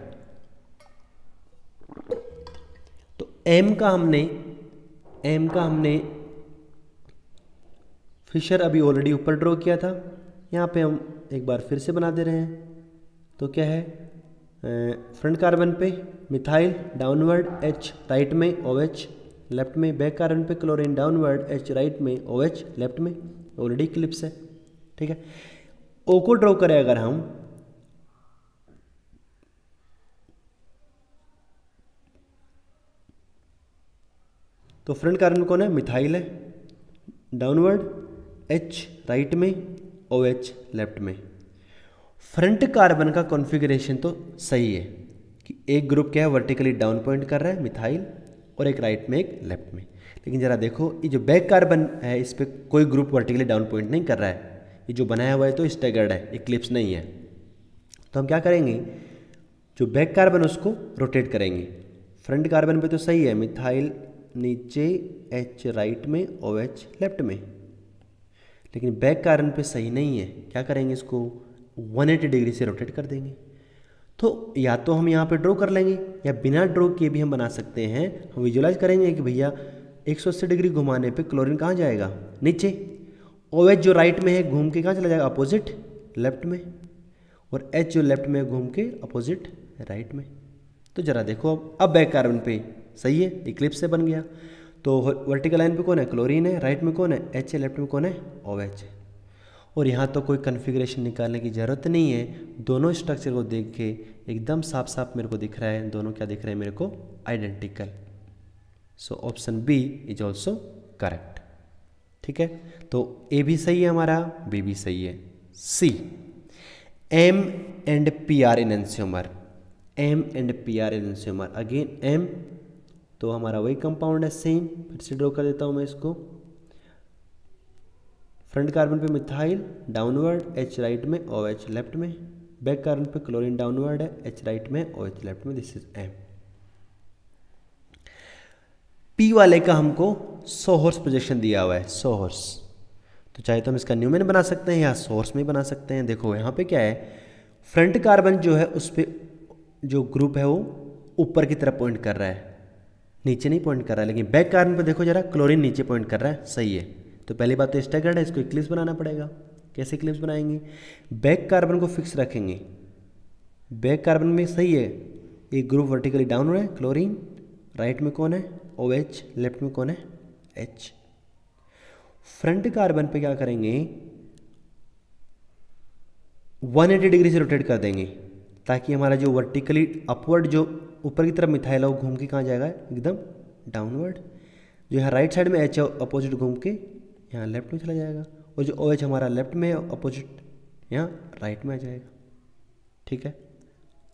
तो M का हमने फिशर अभी ऑलरेडी ऊपर ड्रॉ किया था, यहाँ पे हम एक बार फिर से बना दे रहे हैं। तो क्या है, फ्रंट कार्बन पे मिथाइल डाउनवर्ड H राइट में, OH लेफ्ट में, बैक कार्बन पे क्लोरीन डाउनवर्ड H राइट में, OH लेफ्ट में, ऑलरेडी क्लिप्स है। ठीक है, O को ड्रॉ करें अगर हम, तो फ्रंट कार्बन कौन है, मिथाइल है, डाउनवर्ड H राइट में, OH लेफ्ट में। फ्रंट कार्बन का कॉन्फ़िगरेशन तो सही है कि एक ग्रुप क्या है वर्टिकली डाउन पॉइंट कर रहा है मिथाइल, और एक राइट में एक लेफ्ट में, लेकिन ज़रा देखो ये जो बैक कार्बन है इस पर कोई ग्रुप वर्टिकली डाउन पॉइंट नहीं कर रहा है, ये जो बनाया हुआ है तो स्टैगर्ड है, इक्लिप्स नहीं है। तो हम क्या करेंगे, जो बैक कार्बन उसको रोटेट करेंगे। फ्रंट कार्बन पे तो सही है, मिथाइल नीचे, H राइट में, OH लेफ्ट में, लेकिन बैक कार्बन पे सही नहीं है। क्या करेंगे, इसको 180 डिग्री से रोटेट कर देंगे। तो या तो हम यहाँ पे ड्रॉ कर लेंगे, या बिना ड्रॉ किए भी हम बना सकते हैं। हम विजुलाइज करेंगे कि भैया 180 डिग्री घुमाने पे क्लोरीन कहाँ जाएगा, नीचे। OH जो राइट में है घूम के कहाँ चला जाएगा, अपोजिट लेफ्ट में, और H जो लेफ्ट में घूम के अपोजिट राइट में। तो जरा देखो अब बैक कार्बन पे सही है, इक्लिप्स से बन गया। तो वर्टिकल लाइन पे कौन है, क्लोरीन है, राइट में कौन है, H है, लेफ्ट में कौन है, OH है। और यहाँ तो कोई कन्फिग्रेशन निकालने की ज़रूरत नहीं है, दोनों स्ट्रक्चर को देख के एकदम साफ साफ मेरे को दिख रहा है, दोनों क्या दिख रहे हैं मेरे को, identical. So option B is also correct. ठीक है, तो ए भी सही है हमारा, बी भी सही है। सी, M and PR enantiomer, M and PR enantiomer, again M तो हमारा वही कंपाउंड है सेम, फिर से ड्रॉ कर देता हूँ मैं इसको। फ्रंट कार्बन पे मिथाइल डाउनवर्ड, H राइट में, OH लेफ्ट में, बैक कार्बन पे क्लोरीन डाउनवर्ड है, H राइट में, OH लेफ्ट में, दिस इज M। P वाले का हमको सोहर्स प्रोजेक्शन दिया हुआ है, सोहर्स, तो चाहे तो हम इसका न्यूमेन बना सकते हैं या सोर्स में बना सकते हैं। देखो यहाँ पे क्या है, फ्रंट कार्बन जो है उस पर जो ग्रुप है वो ऊपर की तरफ पॉइंट कर रहा है, नीचे नहीं पॉइंट कर रहा है। लेकिन बैक कार्बन पे देखो जरा, क्लोरीन नीचे पॉइंट कर रहा है, सही है। तो पहली बात तो स्टैगर्ड है, इसको इक्लिप्स बनाना पड़ेगा। कैसे इक्लिप्स बनाएंगे, बैक कार्बन को फिक्स रखेंगे, बैक कार्बन में सही है, एक ग्रुप वर्टिकली डाउन हो रहा है, क्लोरीन, राइट में कौन है, OH, लेफ्ट में कौन है, H। फ्रंट कार्बन पे क्या करेंगे, 180 डिग्री से रोटेट कर देंगे, ताकि हमारा जो वर्टिकली अपवर्ड जो ऊपर की तरफ मिथाइल है वो घूम के कहाँ जाएगा, एकदम डाउनवर्ड। जो यहाँ राइट साइड में H है अपोजिट घूम के यहाँ लेफ्ट में चला जाएगा, और जो OH हमारा लेफ्ट में है अपोजिट यहाँ राइट में आ जाएगा। ठीक है,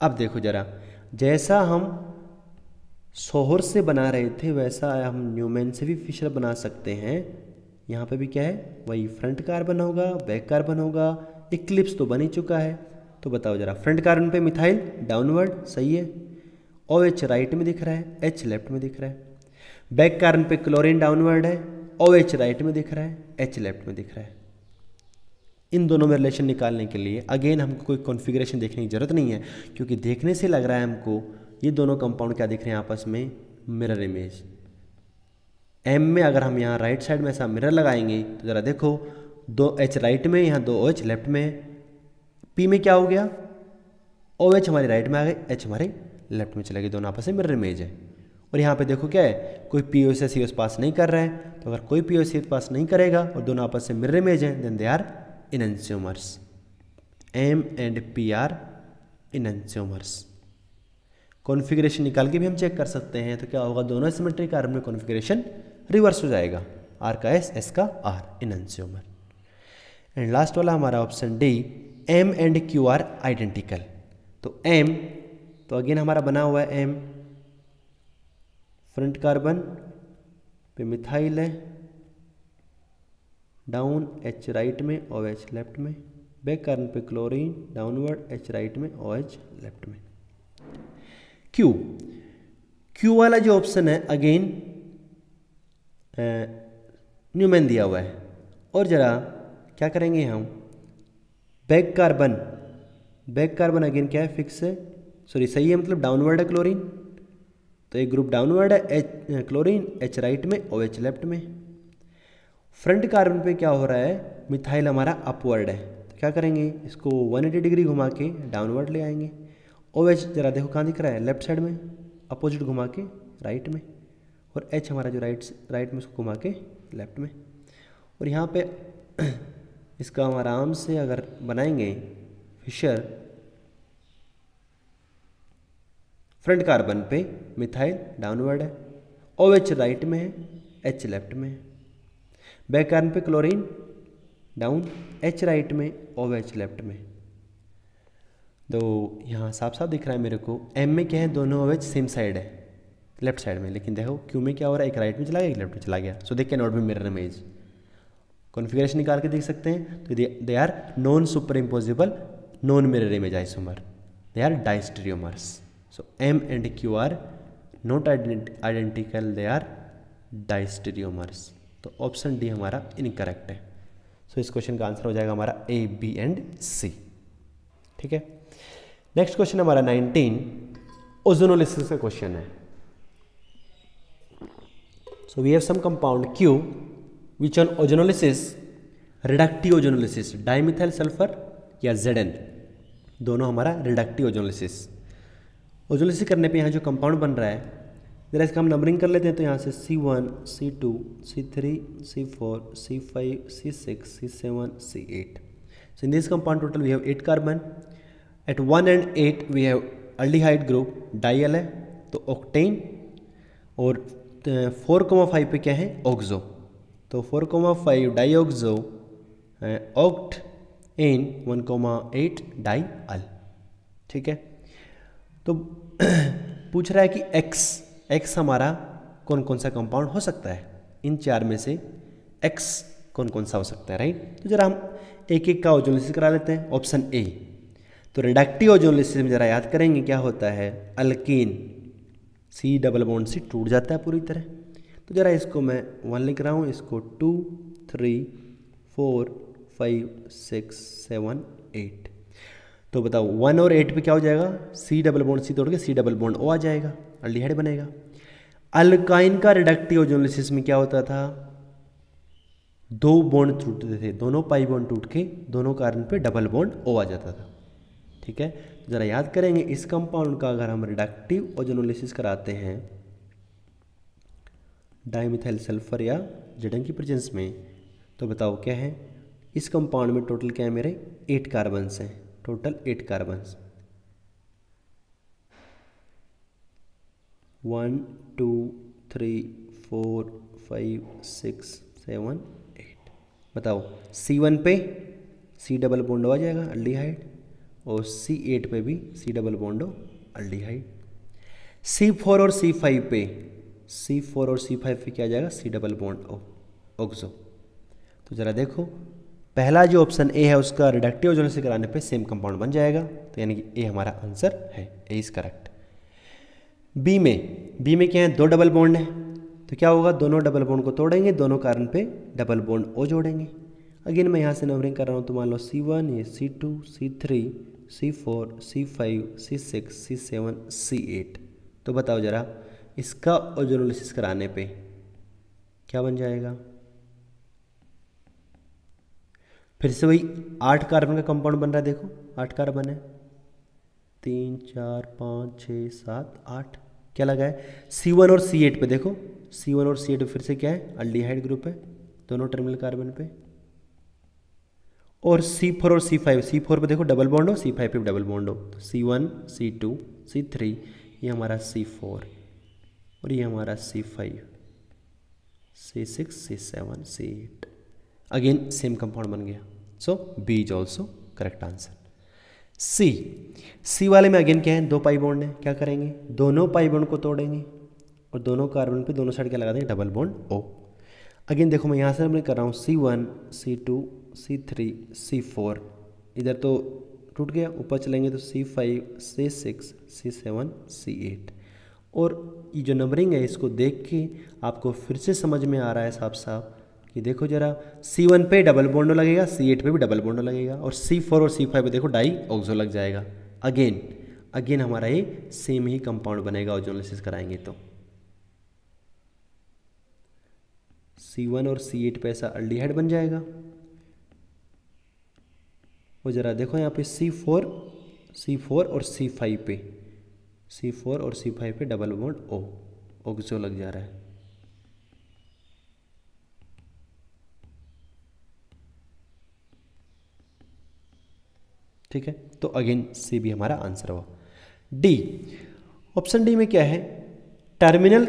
अब देखो जरा, जैसा हम सोहर से बना रहे थे वैसा हम न्यूमेन से भी फिशर बना सकते हैं। यहाँ पे भी क्या है, वही फ्रंट कार्बन होगा, बैक कार्बन होगा, इक्लिप्स तो बन ही चुका है। तो बताओ जरा, फ्रंट कार्बन पे मिथाइल डाउनवर्ड सही है, OH राइट में दिख रहा है, H लेफ्ट में दिख रहा है। बैक कार्बन पे क्लोरीन डाउनवर्ड है, OH राइट में दिख रहा है, H लेफ्ट में दिख रहा है। इन दोनों में रिलेशन निकालने के लिए अगेन हमको कोई कॉन्फ़िगरेशन देखने की ज़रूरत नहीं है, क्योंकि देखने से लग रहा है हमको ये दोनों कंपाउंड क्या दिख रहे हैं आपस में, मिरर इमेज। M में अगर हम यहाँ राइट साइड में ऐसा मिरर लगाएंगे तो ज़रा देखो, 2H राइट में, यहाँ 2OH लेफ्ट में। P में क्या हो गया, OH हमारे राइट में आ गए, H हमारे लेफ्ट में चले गए, दोनों आपस में मिरर इमेज है। और यहाँ पे देखो क्या है, कोई PO से CO पास नहीं कर रहा है, तो अगर कोई PO से पास नहीं करेगा और दोनों आपस में मिरर इमेज हैं, then they are enantiomers. M and P are enantiomers. Configuration निकाल के भी हम चेक कर सकते हैं, तो क्या होगा, दोनों सिमेट्रिक कार्बन में कॉन्फ़िगरेशन रिवर्स हो जाएगा, R का S, S का R, इनएंशियोमर। एंड लास्ट वाला हमारा option D, M and Q are identical. तो M तो अगेन हमारा बना हुआ है M, फ्रंट कार्बन पे मिथाइल है, डाउन H राइट में OH लेफ्ट में, बैक कार्बन पे क्लोरीन डाउनवर्ड H राइट में OH लेफ्ट में। Q वाला जो ऑप्शन है अगेन न्यूमेन दिया हुआ है, और जरा क्या करेंगे हम, बैक कार्बन अगेन क्या है, फिक्स है, सॉरी सही है, मतलब डाउनवर्ड है क्लोरीन, तो एक ग्रुप डाउनवर्ड है क्लोरीन H राइट में OH लेफ्ट में। फ्रंट कार्बन पे क्या हो रहा है, मिथाइल हमारा अपवर्ड है, तो क्या करेंगे, इसको 180 डिग्री घुमा के डाउनवर्ड ले आएंगे। OH जरा देखो कहाँ दिख रहा है, लेफ्ट साइड में, अपोजिट घुमा के राइट में, और H हमारा जो राइट में उसको घुमा के लेफ्ट में। और यहाँ पे इसका हम आराम से अगर बनाएंगे फिशर, फ्रंट कार्बन पे मिथाइल डाउनवर्ड है, OH राइट में है, H लेफ्ट में है, बैक कार्बन पे क्लोरीन डाउन H राइट में OH लेफ्ट में। तो यहाँ साफ साफ दिख रहा है मेरे को, M में क्या है, दोनों OH सेम साइड है लेफ्ट साइड में, लेकिन देखो Q में क्या हो रहा है, एक राइट में चला गया एक लेफ्ट में चला गया। So they can not be mirror image. Configuration निकाल के देख सकते हैं, तो they are non superimposable non mirror image isomer, they are diastereomers. So M and Q are not identical, they are diastereomers. तो ऑप्शन डी हमारा incorrect है। सो इस क्वेश्चन का आंसर हो जाएगा हमारा A, B एंड C। ठीक है, नेक्स्ट क्वेश्चन हमारा 19 ओजोनोलिसिस का क्वेश्चन है। So we have some compound Q which on ozonolysis, reductive ozonolysis, dimethyl sulphur या Zn, दोनों हमारा रिडक्टिव ओजोनोलिसिस करने पे यहाँ जो कंपाउंड बन रहा है, जरा इसका हम नंबरिंग कर लेते हैं। तो यहाँ से C1, C2, C3, C4, C5, C6, C7, C8. So in this compound total we have 8 carbon. At 1 and 8 we have aldehyde group, dial है तो ऑक्टेन, और 4,5 पे क्या है, ऑक्सो, तो 4,5 डाईऑक्सो ऑक्ट एन 1,8 डाईअल। ठीक है, तो पूछ रहा है कि एक्स हमारा कौन कौन सा कंपाउंड हो सकता है, इन चार में से एक्स कौन कौन सा हो सकता है, राइट। तो जरा हम एक एक का ओजोनोलिसिस करा लेते हैं। ऑप्शन ए, तो रिडक्टिव ओजोनोलिसिस में जरा याद करेंगे क्या होता है, alkyne C double bond C टूट जाता है पूरी तरह। तो जरा इसको मैं 1 लिख रहा हूँ, इसको 2, 3, 4, 5, 6, 7, 8। तो बताओ 1 और 8 पे क्या हो जाएगा, C डबल बॉन्ड C तोड़ के C डबल बॉन्ड O आ जाएगा, अल्डिहाइड बनेगा। अल्काइन का रिडक्टिव ओजोनोलिसिस में क्या होता था, 2 बॉन्ड टूटते थे, दोनों पाई बॉन्ड टूट के दोनों कार्बन पे डबल बॉन्ड O आ जाता था। ठीक है, जरा याद करेंगे इस कंपाउंड का अगर हम रिडक्टिव ओजोनोलिसिस कराते हैं डाइमिथाइल सल्फर या Zn की प्रेजेंस में, तो बताओ क्या है, इस कंपाउंड में टोटल क्या है मेरे 8 कार्बन्स हैं, टोटल 8 कार्बन्स, 1, 2, 3, 4, 5, 6, 7, 8। बताओ C1 पे C डबल बॉन्ड आ जाएगा अल्डिहाइड, और C8 पे भी C double bond aldehyde. C4 और C5 पे क्या आ जाएगा, C डबल बॉन्ड ऑक्सो। तो जरा देखो पहला जो ऑप्शन ए है उसका रिडक्टिव ओजोनोलिसिस कराने पे सेम कंपाउंड बन जाएगा, तो यानी कि ए हमारा आंसर है, ए इज करेक्ट। बी में क्या है, 2 डबल बॉन्ड है, तो क्या होगा, दोनों डबल बॉन्ड को तोड़ेंगे, दोनों कार्बन पे डबल बॉन्ड ओ जोड़ेंगे। अगेन मैं यहाँ से नंबरिंग कर रहा हूँ, तो मान लो C1, ये C2, C3, C4, C5, C6, C7, C8। तो बताओ जरा इसका ओजोनोलिसिस कराने पे क्या बन जाएगा, फिर से वही 8 कार्बन का कंपाउंड बन रहा है। देखो 8 कार्बन है, 3, 4, 5, 6, 7, 8, क्या लगा है C1 और C8 पे। देखो C1 और C8 फिर से क्या है, अल्डिहाइड ग्रुप है दोनों टर्मिनल कार्बन पे। और C4 और C4 पे देखो डबल बॉन्ड हो, C5 पे डबल बॉन्ड हो, तो C1, C2, C3, ये हमारा C4 और ये हमारा C5, C6, C7, C8। Again same compound बन गया। So B is also correct answer. C वाले में अगेन क्या है, 2 पाई बॉन्ड है, क्या करेंगे, दोनों पाई बॉन्ड को तोड़ेंगे और दोनों कार्बन पे दोनों साइड क्या लगा देंगे, डबल बॉन्ड O। अगेन देखो मैं यहाँ से मैं कर रहा हूँ C1 C2 C3 C4, इधर तो टूट गया, ऊपर चलेंगे तो C5 C6 C7 C8। और ये जो नंबरिंग है इसको देख के आपको फिर से समझ में आ रहा है साफ साफ कि देखो जरा, C1 पे डबल बॉन्ड लगेगा, C8 पे भी डबल बॉन्ड लगेगा, और C4 और C5 पे देखो डाई ऑक्सो लग जाएगा। अगेन हमारा ये सेम ही कंपाउंड बनेगा ओजोनोलिसिस कराएंगे तो। C1 और C8 पे ऐसा अल्डिहाइड बन जाएगा। और ज़रा देखो यहाँ पे C4 और C5 पे, C4 और C5 पे डबल बॉन्ड O, ऑक्सो लग जा रहा है। ठीक है, तो अगेन सी भी हमारा आंसर हुआ। डी, ऑप्शन डी में क्या है, टर्मिनल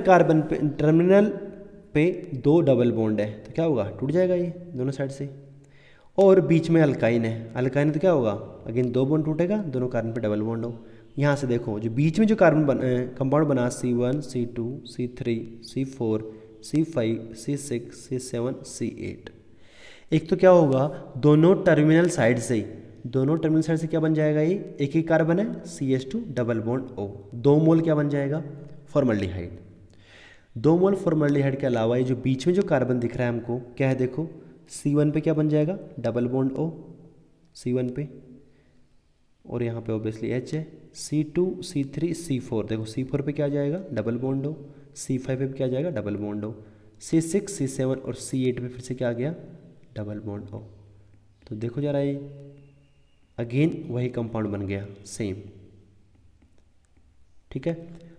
पे 2 डबल बॉन्ड है तो क्या होगा, टूट जाएगा ये दोनों साइड से। और बीच में अल्काइन है तो क्या होगा, अगेन 2 बॉन्ड टूटेगा, दोनों कार्बन पे डबल बॉन्ड हो। यहाँ से देखो जो बीच में जो कार्बन कंपाउंड बना C1 C2 C3 C4 C5 C6 C7 C8, एक तो क्या होगा, दोनों टर्मिनल साइड से क्या बन जाएगा, ये एक कार्बन है CH2 डबल बॉन्ड O, 2 मोल क्या बन जाएगा, फॉर्मल्डिहाइड। 2 मोल फॉर्मल्डिहाइड के अलावा ये जो बीच में जो कार्बन दिख रहा है हमको क्या है, देखो C1 पे क्या बन जाएगा, डबल बॉन्ड O C1 पे, और यहाँ पे ऑब्वियसली H है। C2 C3 C4, देखो C4 पे क्या आ जाएगा, डबल बॉन्ड O, C5 पे क्या आ जाएगा, double bond O, C6 C7 और C8 पे फिर से क्या आ गया, डबल बॉन्ड O। तो देखो जरा ये अगेन वही कंपाउंड बन गया सेम। ठीक है,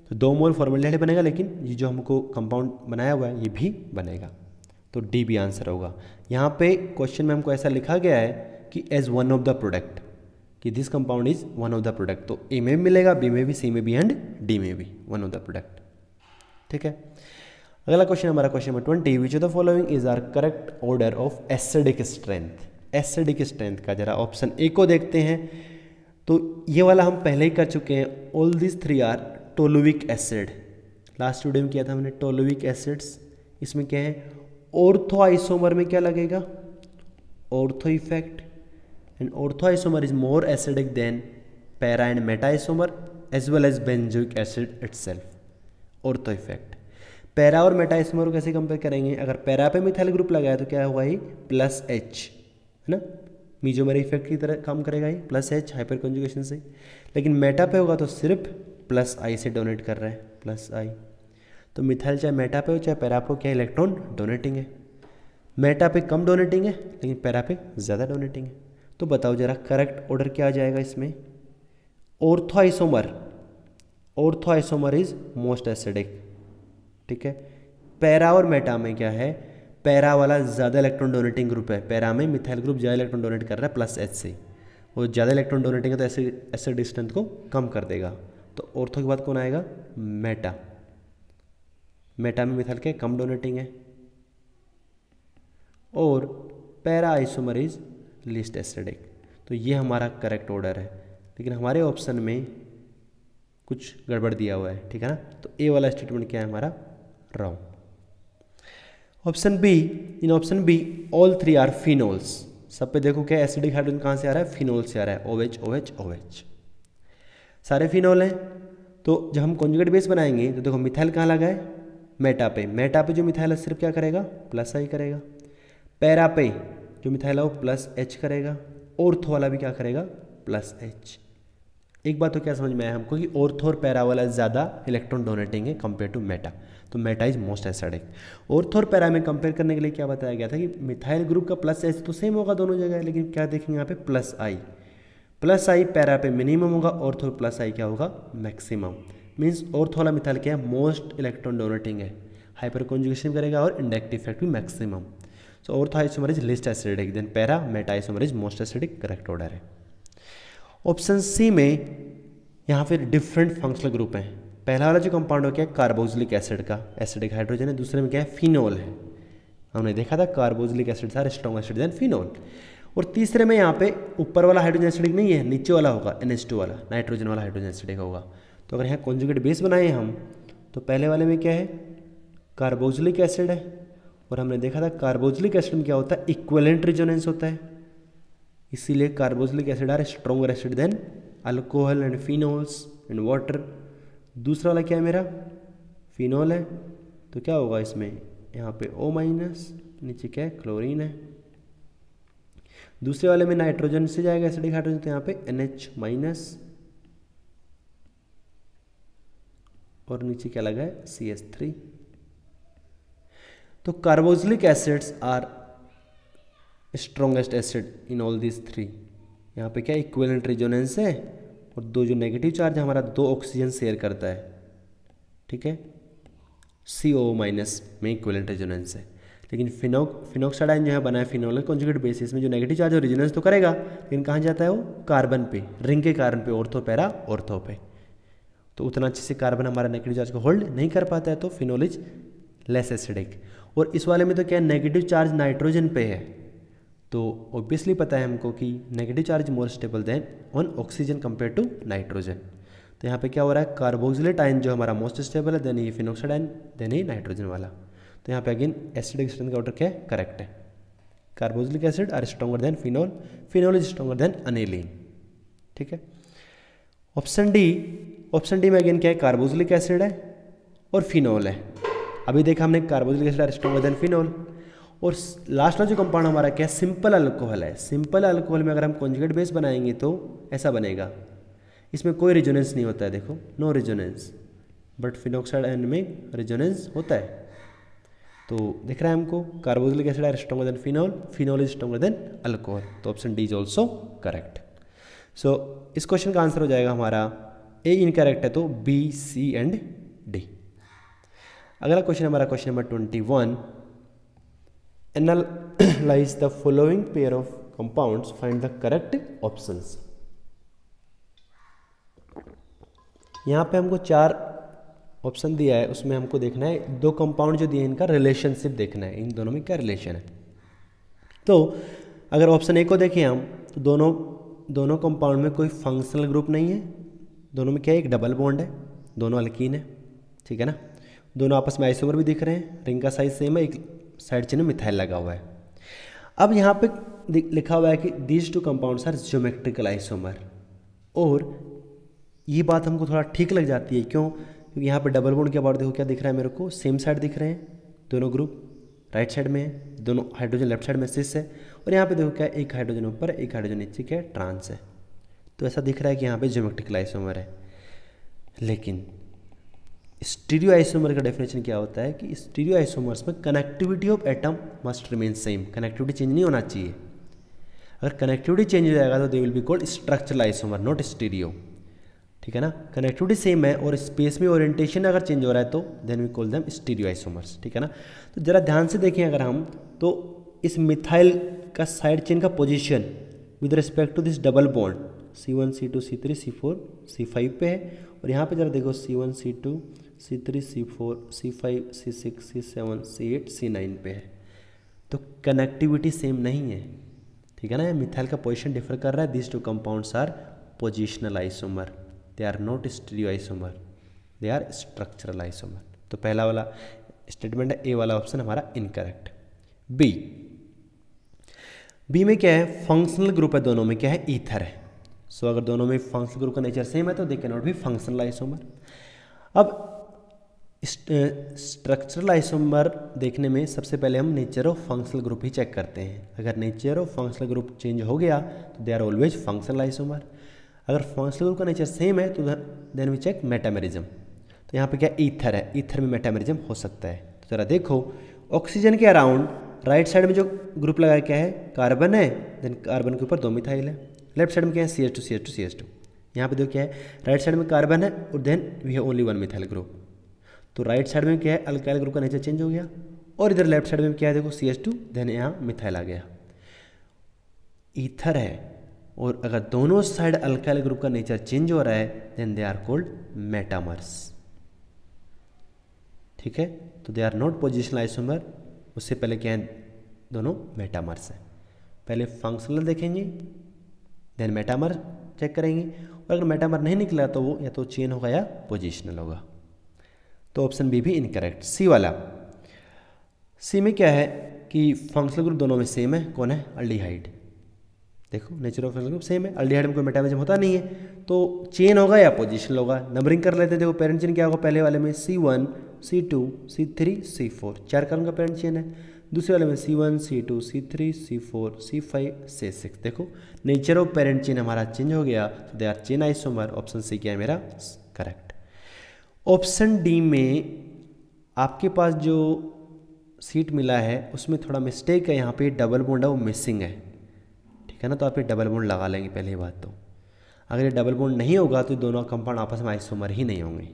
तो 2 मोल फॉर्मल्डिहाइड बनेगा, लेकिन ये जो हमको कंपाउंड बनाया हुआ है ये भी बनेगा, तो डी भी आंसर होगा। यहाँ पे क्वेश्चन में हमको ऐसा लिखा गया है कि as one of the product, कि this compound is one of the product, तो ए में भी मिलेगा, बी में भी, सी में भी एंड डी में भी वन ऑफ द प्रोडक्ट। ठीक है, अगला क्वेश्चन हमारा question number 20, which of the following is are correct order of acidic strength. Acidic strength का जरा ऑप्शन ए को देखते हैं, तो ये वाला हम पहले ही कर चुके हैं, all this 3 are toluic acid, last video में किया था हमने टोलुइक एसिड्स। इसमें क्या है, ऑर्थो आइसोमर में क्या लगेगा, ortho effect, and ortho isomer is more acidic then para and meta isomer as well as benzoic acid itself, ortho effect. Para और मेटा आइसोमर को कैसे कंपेयर करेंगे, अगर पैरा पे मिथाइल ग्रुप लगाया तो क्या होगा, ये प्लस H है ना, मीजोमरी इफेक्ट की तरह काम करेगा ये, प्लस H हाइपर कॉन्जुगेशन से। लेकिन मेटा पे होगा तो सिर्फ प्लस I से डोनेट कर रहा है, प्लस I। तो मिथाइल चाहे मेटा पे हो चाहे पैरा पे हो, क्या इलेक्ट्रॉन डोनेटिंग है, मेटा पे कम डोनेटिंग है लेकिन पैरा पे ज़्यादा डोनेटिंग है। तो बताओ जरा करेक्ट ऑर्डर क्या आ जाएगा इसमें, ortho isomer is most acidic. ठीक है, पैरा और मेटा में क्या है, पैरा वाला ज़्यादा इलेक्ट्रॉन डोनेटिंग ग्रुप है, पैरा में मिथाइल ग्रुप ज़्यादा इलेक्ट्रॉन डोनेट कर रहा है प्लस H से, वो ज़्यादा इलेक्ट्रॉन डोनेटिंग है तो एसिड स्ट्रेंथ को कम कर देगा। तो ऑर्थो के बाद कौन आएगा, मेटा में मिथाइल के कम डोनेटिंग है, और para isomer is least acidic. तो ये हमारा करेक्ट ऑर्डर है, लेकिन हमारे ऑप्शन में कुछ गड़बड़ दिया हुआ है। ठीक है ना, तो ए वाला स्टेटमेंट क्या है हमारा, wrong. Option B, in option B all 3 are phenols. सब पे देखो क्या एसिडिक हाइड्रोजन कहाँ से आ रहा है, फिनोल से आ रहा है, OH OH OH, सारे फिनोल हैं। तो जब हम कॉन्जुगेट बेस बनाएंगे तो देखो मिथाइल कहाँ लगा है, मेटा पे जो मिथाइल है सिर्फ क्या करेगा, प्लस I करेगा। पैरा पे जो मिथाइल है वो प्लस H करेगा, ऑर्थो वाला भी क्या करेगा, प्लस H। एक बात तो क्या समझ में आया हमको कि ऑर्थो और पैरा वाला ज़्यादा इलेक्ट्रॉन डोनेटिंग है कंपेयर टू मेटा, तो Meta is most acidic. Ortho और पैरा में कंपेयर करने के लिए क्या बताया गया था कि मिथाइल ग्रुप का प्लस H तो सेम होगा दोनों जगह, लेकिन क्या देखेंगे यहाँ पे प्लस I पैरा पे मिनिमम होगा, ऑर्थो प्लस I क्या होगा, मैक्सिमम। मीन्स ऑर्थो वाला मिथाइल क्या है, मोस्ट इलेक्ट्रॉन डोनेटिंग है, हाइपर कॉन्जुगेशन करेगा और इंडक्टिव इफेक्ट भी maximum. So ortho isomer is least acidic, then para meta isomer is most acidic, correct order है। ऑप्शन सी में यहाँ फिर डिफरेंट फंक्शनल ग्रुप हैं। पहला वाला जो कंपाउंड हो क्या है, कार्बोक्सिलिक एसिड का एसिडिक हाइड्रोजन है, दूसरे में क्या है, फिनोल है। हमने देखा था carboxylic acid are strong acid than phenol. और तीसरे में यहाँ पे ऊपर वाला हाइड्रोजन एसिडिक नहीं है, नीचे वाला होगा NH2 वाला, नाइट्रोजन वाला हाइड्रोजन एसिडिक होगा। तो अगर यहाँ कॉन्जुगेट बेस बनाए हम तो पहले वाले में क्या है, कार्बोक्सिलिक एसिड है, और हमने देखा था कार्बोक्सिलिक एसिड में क्या होता है, इक्विवेलेंट रेजोनेंस होता है, इसीलिए carboxylic acid are stronger acid than alcohol and phenols and water. दूसरा वाला क्या है मेरा, फिनोल है, तो क्या होगा इसमें, यहाँ पे O-, नीचे क्या है, क्लोरीन है। दूसरे वाले में नाइट्रोजन से जाएगा एसिडिक हाइड्रोजन, तो यहाँ पे NH-, और नीचे क्या लगा है, CH3। तो carboxylic acids are strongest acid in all these three. यहाँ पे क्या इक्विवेलेंट रेजोनेंस है, और दो जो नेगेटिव चार्ज हमारा 2 ऑक्सीजन शेयर करता है, ठीक है, CO- में इक्विवेलेंट रेजोनेंस है। लेकिन फिनोक्साइड जो है बना है फिनोल कॉन्जुगेट बेसिस में, जो नेगेटिव चार्ज और रेजोनेंस तो करेगा, लेकिन कहाँ जाता है वो, कार्बन पे, रिंग के कार्बन पे, ऑर्थो पैरा ऑर्थो पे। तो उतना अच्छे से कार्बन हमारा नेगेटिव चार्ज को होल्ड नहीं कर पाता है, तो फिनोल इज लेस एसिडिक। और इस वाले में तो क्या नेगेटिव चार्ज नाइट्रोजन पे है, तो ऑब्वियसली पता है हमको कि negative charge more stable than on oxygen compare to nitrogen. तो यहाँ पे क्या हो रहा है, कार्बोक्सिलेट आयन जो हमारा मोस्ट स्टेबल है, देन ये फिनोक्साइड आयन, देन ही नाइट्रोजन वाला। तो यहाँ पे अगेन एसिडिक स्ट्रेंथ का ऑर्डर क्या है, करेक्ट है। Carboxylic acid are stronger than phenol, phenol is stronger than aniline, ठीक है। ऑप्शन डी में अगेन क्या है, कार्बोक्सिलिक एसिड है और फिनोल है। अभी देखा हमने carboxylic acid are stronger than phenol. और लास्ट वाला जो कंपाउंड हमारा क्या है, सिंपल अल्कोहल है। सिंपल अल्कोहल में अगर हम कॉन्जुगेट बेस बनाएंगे तो ऐसा बनेगा, इसमें कोई रेजोनेंस नहीं होता है, देखो no resonance, but phenoxide ion में रेजोनेंस होता है। तो दिख रहा है हमको carboxylic acid are stronger than phenol, phenol is stronger than alcohol. तो option D is also correct. So इस क्वेश्चन का आंसर हो जाएगा हमारा ए इनकरेक्ट है, तो बी, सी एंड डी। अगला क्वेश्चन हमारा question number 21, analyse the following pair of compounds, find the correct options. यहाँ पे हमको 4 ऑप्शन दिया है, उसमें हमको देखना है 2 कंपाउंड जो दिए इनका रिलेशनशिप देखना है, इन दोनों में क्या रिलेशन है। तो अगर ऑप्शन ए को देखें हम, तो दोनों कंपाउंड में कोई फंक्शनल ग्रुप नहीं है, दोनों में क्या है, एक डबल बॉन्ड है, दोनों अल्कीन है, ठीक है ना। दोनों आपस में आइसोमर भी दिख रहे हैं, रिंग का साइज सेम है, एक साइड चिन्ह मिथाइल लगा हुआ है। अब यहाँ पे लिखा हुआ है कि these 2 compounds are geometrical isomer, और ये बात हमको थोड़ा ठीक लग जाती है, क्यों, क्योंकि यहाँ पे डबल बॉन्ड के बाद देखो क्या दिख रहा है मेरे को, सेम साइड दिख रहे हैं, दोनों ग्रुप राइट साइड में है, दोनों हाइड्रोजन लेफ्ट साइड में सिस है, और यहाँ पे देखो क्या एक हाइड्रोजन ऊपर, एक हाइड्रोजन नीचे, क्या ट्रांस है। तो ऐसा दिख रहा है कि यहाँ पे ज्योमेट्रिकल आइसोमर है। लेकिन स्टीरियो आइसोमर का डेफिनेशन क्या होता है कि स्टीरियो आइसोमर्स में connectivity of atom must remain same, connectivity change नहीं होना चाहिए। अगर कनेक्टिविटी चेंज हो जाएगा तो they will be called structural isomer, not stereo, ठीक है ना। कनेक्टिविटी सेम है और स्पेस में ओरिएंटेशन अगर चेंज हो रहा है तो then we call them stereo isomers, ठीक है ना। तो जरा ध्यान से देखें अगर हम, तो इस मिथाइल का साइड चेन का position with respect to this double bond C1, C2, C3, C4, C5 पे है, और यहाँ पे जरा देखो C1, C2, C3, C4, C5, C6, C7, C8, C9 पे है। तो कनेक्टिविटी सेम नहीं है, ठीक है ना। मिथाइल का पोजीशन डिफर कर रहा है। This 2 compounds are positional isomer, they are not stereo isomer, they are structural isomer. तो पहला वाला स्टेटमेंट है, ए वाला ऑप्शन हमारा इनकरेक्ट। बी में क्या है, फंक्शनल ग्रुप है, दोनों में क्या है, ईथर है। सो अगर दोनों में फंक्शनल ग्रुप का नेचर सेम है तो they can not be functional isomer. अब स्ट्रक्चरल आइसोमर देखने में सबसे पहले हम नेचर ऑफ फंक्शनल ग्रुप ही चेक करते हैं। अगर nature of functional group change हो गया तो they are always functional isomer. अगर फंक्शनल ग्रुप का नेचर सेम है तो देन वी चेक मेटामेरिज्म। तो यहाँ पे क्या ईथर है, ईथर में मेटामेरिज्म हो सकता है। तो जरा देखो ऑक्सीजन के अराउंड राइट साइड में जो ग्रुप लगा क्या है, कार्बन है, देन कार्बन के ऊपर 2 मिथाइल है। लेफ्ट साइड में क्या है, CH2 CH2 CH2। यहाँ पे देखो क्या है, राइट साइड में कार्बन है और then we have only 1 methyl group. तो राइट साइड में क्या है, अल्काइल ग्रुप का नेचर चेंज हो गया, और इधर लेफ्ट साइड में क्या है, देखो CH2, देन यहाँ मिथाइल आ गया। ईथर है, और अगर दोनों साइड अल्काइल ग्रुप का नेचर चेंज हो रहा है then they are called metamers, ठीक है। तो they are not positional isomer, उससे पहले क्या है, दोनों मेटामर्स है। पहले फंक्शनल देखेंगे, देन मेटामर चेक करेंगे, और अगर मेटामर नहीं निकला तो वो या तो चेन होगा या पोजिशनल होगा। तो ऑप्शन बी भी इनकरेक्ट। सी वाला, सी में क्या है कि फंक्शनल ग्रुप दोनों में सेम है, कौन है, अल्डिहाइड। देखो nature of functional group same है, अल्डिहाइड में कोई मेटाबॉलिज्म होता नहीं है, तो चेन होगा या पोजिशनल होगा। नंबरिंग कर लेते हैं, देखो पेरेंट चेन क्या होगा, पहले वाले में C1 C2 C3 C4 4 carbon का पेरेंट चेन है, दूसरे वाले में C1 C2 C3 C4 C5 C6। देखो नेचर ऑफ पेरेंट चेन हमारा चेंज हो गया, तो they are chain isomer. Option C क्या है मेरा करेक्ट। ऑप्शन डी में आपके पास जो सीट मिला है उसमें थोड़ा मिस्टेक है, यहाँ पे डबल बॉन्ड है वो मिसिंग है, ठीक है ना, तो आप ये डबल बॉन्ड लगा लेंगे पहली बात। तो अगर ये डबल बॉन्ड नहीं होगा तो दोनों कंपाउंड आपस में आइसोमर ही नहीं होंगे,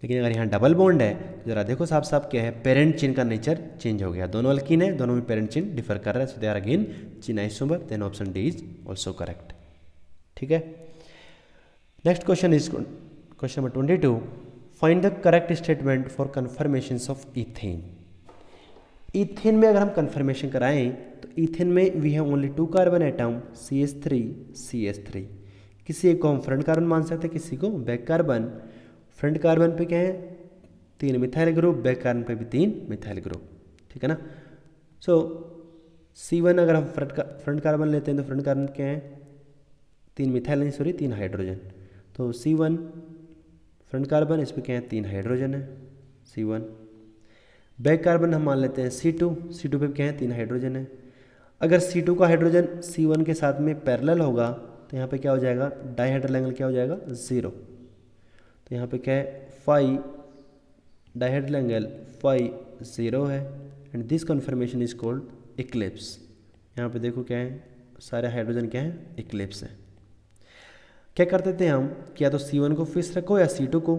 लेकिन अगर यहाँ डबल बॉन्ड है तो जरा देखो साफ साफ क्या है, पेरेंट चेन का नेचर चेंज हो गया, दोनों अल्कीन है, दोनों में पेरेंट चेन डिफर कर रहा है, so they are again chain isomer, then option D is also correct. ठीक है, next question is question number 22, find the correct statement for conformation of ethane. Ethane में अगर हम कन्फर्मेशन कराएं तो इथेन में we have only 2 carbon atom CH3 CH3। किसी एक को हम फ्रंट कार्बन मान सकते हैं, किसी को बैक कार्बन। फ्रंट कार्बन पे क्या है 3 मिथाइल ग्रुप, बैक कार्बन पे भी 3 मिथाइल ग्रुप, ठीक है ना। सो C1 अगर हम फ्रंट कार्बन लेते हैं तो फ्रंट कार्बन क्या है 3 मिथाइल नहीं सॉरी 3 हाइड्रोजन, तो C1 फ्रंट कार्बन, इस पर क्या है 3 हाइड्रोजन है C1। बैक कार्बन हम मान लेते हैं C2 पे क्या है 3 हाइड्रोजन है। अगर C2 का हाइड्रोजन C1 के साथ में पैरेलल होगा तो यहाँ पे क्या हो जाएगा, डाइहेड्रल एंगल क्या हो जाएगा 0। तो यहाँ पे क्या है फाई, डाइहेड्रल एंगल फाई 0 है, and this conformation is called eclipse. यहाँ पे देखो क्या है, सारे हाइड्रोजन क्या है इक्लिप्स है। क्या करते थे हम, क्या तो C1 को फिक्स रखो या C2 को।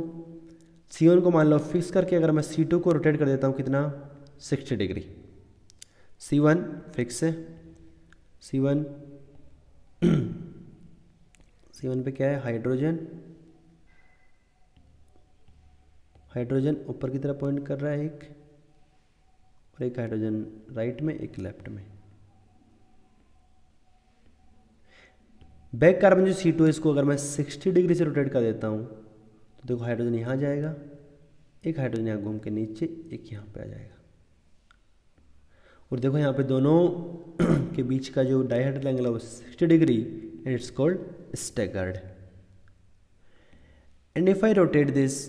C1 को मान लो फिक्स करके अगर मैं C2 को रोटेट कर देता हूँ कितना 60 डिग्री, C1 फिक्स है, C1 पे क्या है हाइड्रोजन, हाइड्रोजन ऊपर की तरफ पॉइंट कर रहा है एक, और एक हाइड्रोजन राइट में एक लेफ्ट में। बैक कार्बन जो C2 है इसको अगर मैं 60 डिग्री से रोटेट कर देता हूँ तो देखो हाइड्रोजन यहाँ जाएगा, एक हाइड्रोजन यहाँ घूम के नीचे, एक यहाँ पे आ जाएगा, और देखो यहाँ पे दोनों के बीच का जो डाइहेड्रल एंगल है वो 60 degree, and it's called staggered. And if I rotate this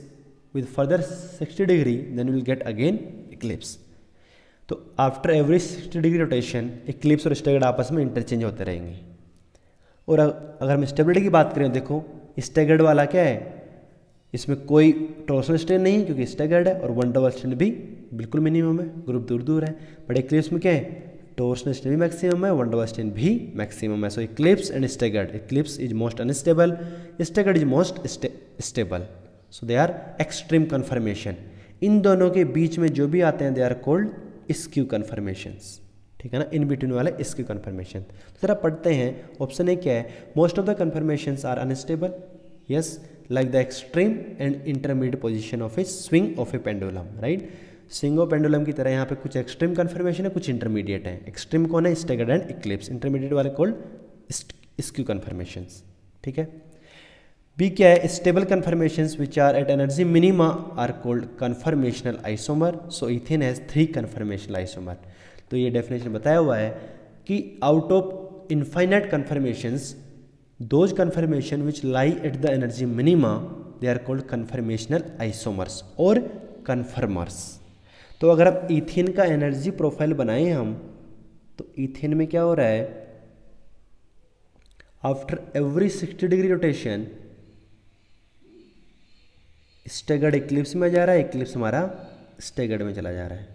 with further 60 degree then will get again eclipse. तो after every 60 degree rotation eclipse और स्टैगर्ड आपस में इंटरचेंज होते रहेंगे। और अगर हम स्टेबिलिटी की बात करें, देखो स्टैगर्ड वाला क्या है, इसमें कोई टॉर्शनल स्ट्रेन नहीं क्योंकि स्टैगर्ड है, और वन डबल स्ट्रेन भी बिल्कुल मिनिमम है, ग्रुप दूर दूर है। बट इक्लिप्स में क्या है टॉर्शनल स्ट्रेन भी मैक्सिमम है, वन डबल स्ट्रेन भी मैक्सिमम है। So eclipse and staggered, eclipse is most unstable, staggered is most stable, so they are extreme conformation. इन दोनों के बीच में जो भी आते हैं they are called skew conformations, ठीक है ना, इन बिटवीन वाले स्क्यू कन्फर्मेशन। तो जरा पढ़ते हैं, ऑप्शन ए क्या है, most of the conformations are unstable, yes, like the extreme and intermediate position of A swing of A pendulum, right. Swing of pendulum की तरह यहाँ पे कुछ एक्सट्रीम कन्फर्मेशन है, कुछ इंटरमीडिएट है। एक्सट्रीम कौन है, स्टैगर्ड एंड इक्लिप्स, इंटरमीडिएट वाले कॉल्ड स्क्यू कन्फर्मेशंस, ठीक है। बी क्या है, stable conformations which are at energy minima are called conformational isomer. So ethane has 3 conformational isomer. तो ये डेफिनेशन बताया हुआ है कि out of infinite conformations those conformation which lie at the energy minima they are called conformational isomers और conformers। तो अगर अब इथेन का एनर्जी प्रोफाइल बनाएं हम, तो इथेन में क्या हो रहा है, after every 60 degree rotation staggered Eclipse में जा रहा है, इक्लिप्स हमारा स्टैगर्ड में चला जा रहा है।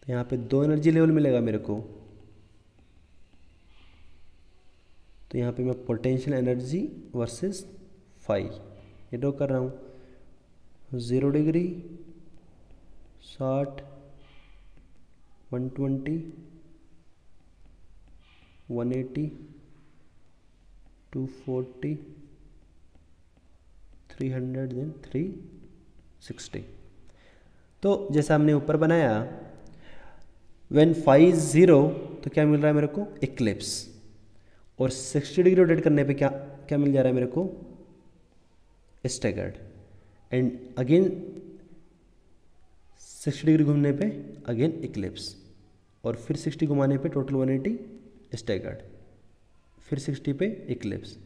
तो यहाँ पे 2 एनर्जी लेवल मिलेगा मेरे को, तो यहाँ पे मैं पोटेंशियल एनर्जी वर्सेस फाई ये ड्रॉ कर रहा हूँ। 0 डिग्री 60 120 180 240 300 देन 360। तो जैसा हमने ऊपर बनाया व्हेन फाई इज 0 तो क्या मिल रहा है मेरे को, इक्लिप्स। और 60 डिग्री रोटेट करने पे क्या क्या मिल जा रहा है मेरे को, स्टैगर्ड। एंड अगेन 60 डिग्री घूमने पे अगेन इक्लिप्स, और फिर 60 घुमाने पे टोटल 180 स्टैगर्ड, फिर 60 पे इक्लिप्स,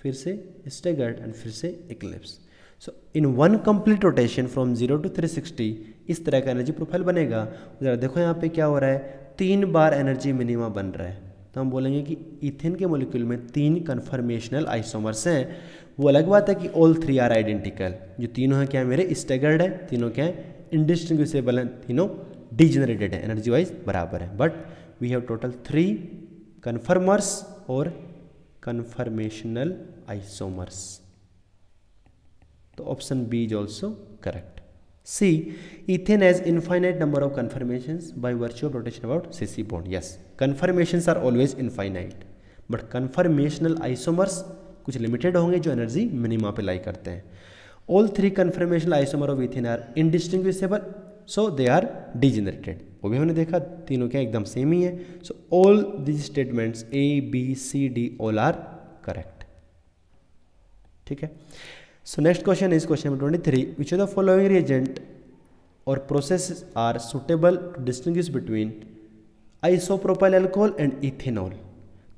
फिर से स्टैगर्ड एंड फिर से Eclipse. So in one complete rotation from 0 to 360 इस तरह का एनर्जी प्रोफाइल बनेगा। ज़रा देखो यहाँ पे क्या हो रहा है, 3 बार एनर्जी मिनिमा बन रहा है। तो हम बोलेंगे कि इथेन के मॉलिक्यूल में 3 कन्फर्मेशनल आइसोमर्स हैं। वो अलग बात है कि ऑल 3 आर आइडेंटिकल, जो तीनों हैं क्या मेरे स्टैगर्ड है, तीनों क्या है इंडिस्टिंग्विशेबल हैं, तीनों डिजेनरेटेड है, एनर्जी वाइज बराबर है। But we have total 3 conformers और कन्फर्मेशनल आइसोमर्स। तो option B is also correct. C, ethane has infinite number of conformations by virtue of rotation about cis bond. Yes, conformations are always infinite, but conformational isomers कुछ limited होंगे जो energy minima पे लाई करते हैं। All 3 conformational isomers of ethane are indistinguishable, so they are degenerated. वो भी हमने देखा तीनों क्या एकदम सेम ही है। So all these statements A, B, C, D all are correct. ठीक है। So next question is question number 23. Which of the following reagent or processes are suitable to distinguish between isopropyl alcohol and ethanol?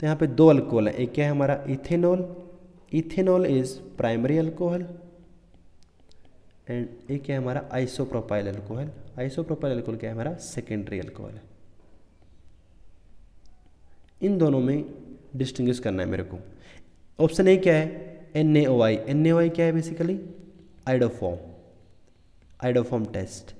तो यहाँ पे 2 alcohol है, एक क्या है हमारा ethanol, ethanol is primary alcohol, and एक क्या है हमारा आइसोप्रोपाइल अल्कोहल, आइसोप्रोपाइल अल्कोहल क्या है हमारा सेकेंडरी अल्कोहल है। इन दोनों में डिस्टिंग्विश करना है मेरे को। ऑप्शन ए क्या है, NaOI, NaOI क्या है basically, iodoform, iodoform test,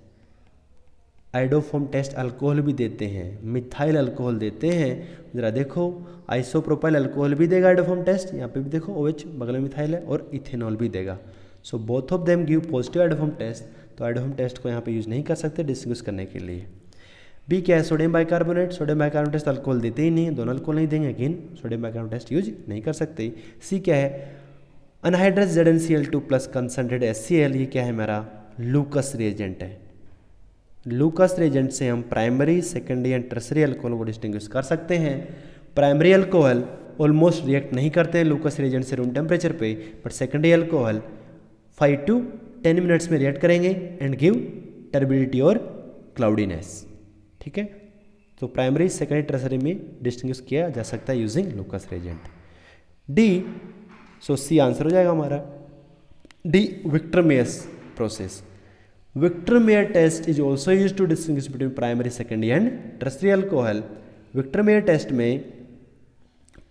iodoform test alcohol भी देते हैं, मिथाइल अल्कोहल देते हैं। ज़रा देखो आइसोप्रोपाइल अल्कोहल भी देगा आइडोफॉर्म टेस्ट, यहाँ पे भी देखो OH बगल में मिथाइल है, और इथेनॉल भी देगा। So both of them give positive iodoform test, तो आइडोफॉर्म टेस्ट को यहाँ पे यूज़ नहीं कर सकते डिस्टिंग्विश करने के लिए। बी क्या है, sodium bicarbonate, sodium bicarbonate test alcohol देते ही नहीं है, दोनों अल्कोहल नहीं देंगे, again sodium bicarbonate test use नहीं कर सकते। सी क्या है, anhydrous ZnCl2 plus concentrated HCl, ये क्या है मेरा लूकस रिएजेंट है। लूकस रिएजेंट से हम primary, secondary and tertiary alcohol को डिस्टिंग्विश कर सकते हैं। प्राइमरी अल्कोहल ऑलमोस्ट रिएक्ट नहीं करते हैं लूकस रिएजेंट से रूम टेम्परेचर पे, but secondary alcohol 5 to 10 minutes में रिएक्ट करेंगे एंड गिव टर्बिडिटी और क्लाउडीनेस। ठीक है, तो प्राइमरी, सेकेंडरी, टर्सरी में डिस्टिंग्विश किया जा सकता है using Lucas reagent. D, so C answer हो जाएगा हमारा। D, Victor Meyer's process. Victor Meyer test is also use to distinguish between primary, secondary and tertiary alcohol. Victor Meyer test में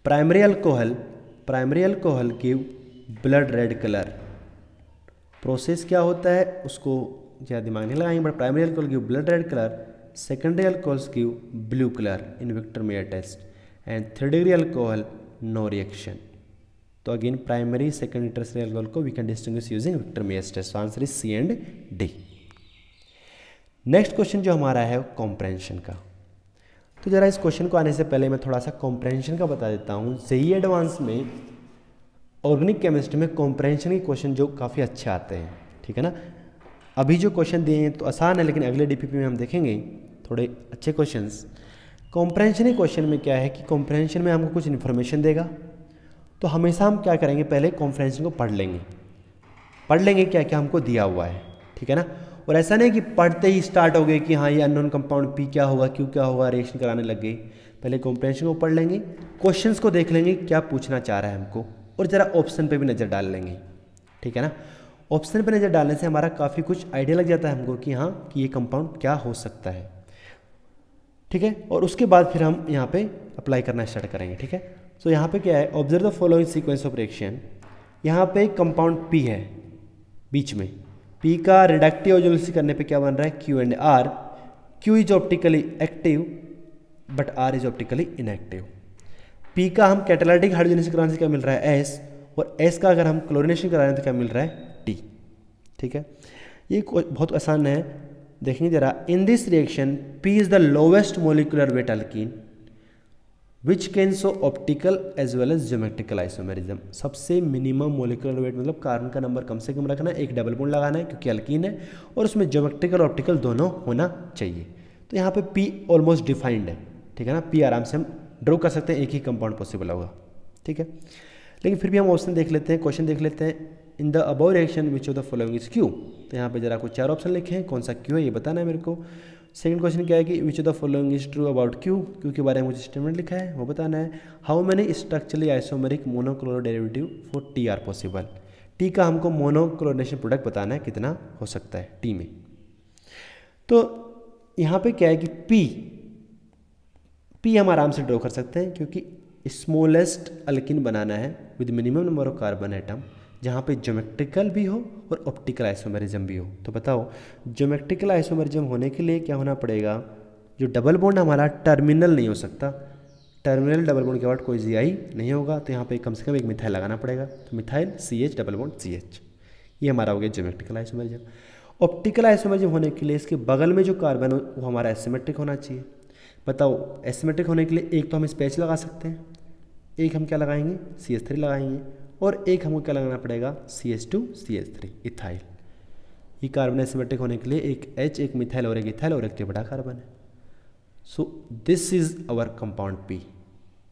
primary alcohol give blood red colour. Process क्या होता है उसको ज़्यादा दिमाग नहीं लगाएंगे, but primary alcohol give blood red colour, secondary alcohols give blue colour in Victor Meyer test, and third degree alcohol no reaction. तो again primary, secondary, tertiary alcohol को we can distinguish using Victor Meyer's test. Answer is C and D. Next question जो हमारा है comprehension का। तो जरा इस question को आने से पहले मैं थोड़ा सा कॉम्प्रेंशन का बता देता हूँ। जेईई एडवांस में ऑर्गेनिक केमिस्ट्री में कॉम्प्रेंशन के क्वेश्चन जो काफ़ी अच्छे आते हैं, ठीक है ना। अभी जो क्वेश्चन दिए हैं तो आसान है, लेकिन अगले डीपीपी में हम देखेंगे थोड़े अच्छे क्वेश्चंस। कॉम्प्रेंशन के क्वेश्चन में क्या है कि कॉम्प्रेंशन में हमको कुछ इन्फॉर्मेशन देगा, तो हमेशा हम क्या करेंगे, पहले कॉम्प्रेंशन को पढ़ लेंगे क्या क्या हमको दिया हुआ है, ठीक है ना। और ऐसा नहीं कि पढ़ते ही स्टार्ट हो गए कि हाँ ये अननोन कंपाउंड पी क्या होगा, क्यू क्या होगा, रिएक्शन कराने लग गई। पहले कॉम्प्रेंशन को पढ़ लेंगे, क्वेश्चंस को देख लेंगे क्या पूछना चाह रहा है हमको, और ज़रा ऑप्शन पे भी नज़र डाल लेंगे, ठीक है ना। ऑप्शन पे नज़र डालने से हमारा काफ़ी कुछ आइडिया लग जाता है हमको कि हाँ कि ये कंपाउंड क्या हो सकता है, ठीक है। और उसके बाद फिर हम यहाँ पे अप्लाई करना स्टार्ट करेंगे, ठीक है। तो यहाँ पे क्या है, observe the following sequence of reaction. यहाँ पे कंपाउंड पी है बीच में, पी का रिडक्टिव ऑब्जर्वेशन करने पे क्या बन रहा है, Q and R. Q is optically active but R is optically inactive. P का हम कैटालिटिक हाइड्रोजनेशन कराने से क्या मिल रहा है, एस, और एस का अगर हम क्लोरीनेशन करा रहे हैं तो क्या मिल रहा है, टी, ठीक है। ये बहुत आसान है, देखेंगे जरा। In this reaction P is the lowest molecular weight alkene which can show optical as well as geometrical isomerism. सबसे मिनिमम मोलिकुलर वेट मतलब कार्बन का नंबर कम से कम रखना है, एक डबल बॉन्ड लगाना है क्योंकि अल्कीन है, और उसमें ज्योमेट्रिकल ऑप्टिकल दोनों होना चाहिए। तो यहाँ पे P ऑलमोस्ट डिफाइंड है, ठीक है ना, P आराम से हम ड्रॉ कर सकते हैं, एक ही कंपाउंड पॉसिबल होगा, ठीक है। लेकिन फिर भी हम ऑप्शन देख लेते हैं, क्वेश्चन देख लेते हैं। In the above reaction which of the following is Q. तो यहाँ पे जरा कुछ 4 ऑप्शन लिखे हैं, कौन सा क्यू है ये बताना है मेरे को। सेकंड क्वेश्चन क्या है कि विच of the following is true about Q, Q के बारे में मुझे स्टेटमेंट लिखा है वो बताना है। How many structurally isomeric monochloro derivative for T R possible. T का हमको मोनोक्लोरिनेशन प्रोडक्ट बताना है कितना हो सकता है टी में। तो यहाँ पे क्या है कि पी हम आराम से ड्रॉ कर सकते हैं, क्योंकि स्मॉलेस्ट अल्किन बनाना है with minimum number of carbon atom, जहाँ पे ज्योमेट्रिकल भी हो और ऑप्टिकल आइसोमेरिज्म भी हो। तो बताओ ज्योमेट्रिकल आइसोमेरिज्म होने के लिए क्या होना पड़ेगा, जो डबल बॉन्ड हमारा टर्मिनल नहीं हो सकता, टर्मिनल डबल बॉन्ड के बाद कोई जीआई नहीं होगा, तो यहाँ पे कम से कम एक मिथाइल लगाना पड़ेगा। तो methyl CH double bond CH, ये हमारा हो गया ज्योमेट्रिकल आइसोमेरिज्म। ऑप्टिकल आइसोमेरिज्म होने के लिए इसके बगल में जो कार्बन हो वो हमारा एसिमेट्रिक होना चाहिए। बताओ एसिमेट्रिक होने के लिए एक तो हम स्पेस लगा सकते हैं, एक हम क्या लगाएंगे CH3 लगाएंगे, और एक हमको क्या लगाना पड़ेगा CH2 CH3 इथाइल। ये कार्बन एसिमेट्रिक होने के लिए एक H, एक मिथाइल और एक इथाइल और एक बड़ा कार्बन है। So this is our compound P,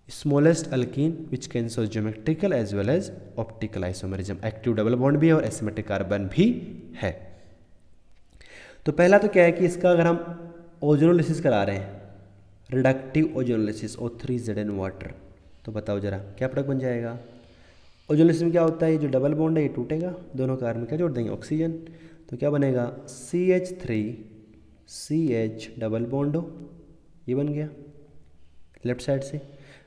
smallest alkene which can show geometrical as well as optical isomerism. Active double bond भी है और एसिमेट्रिक कार्बन भी है। तो पहला तो क्या है कि इसका अगर हम ओजोनोलिसिस करा रहे हैं, रिडक्टिव ओजोनोलिसिस O3Zn वाटर, तो बताओ जरा क्या प्रोडक्ट बन जाएगा। ओजोनोलिसिस में क्या होता है, ये जो डबल बॉन्ड है ये टूटेगा, दोनों कार्बन क्या जोड़ देंगे ऑक्सीजन, तो क्या बनेगा CH3 CH डबल बॉन्ड हो, ये बन गया लेफ्ट साइड से।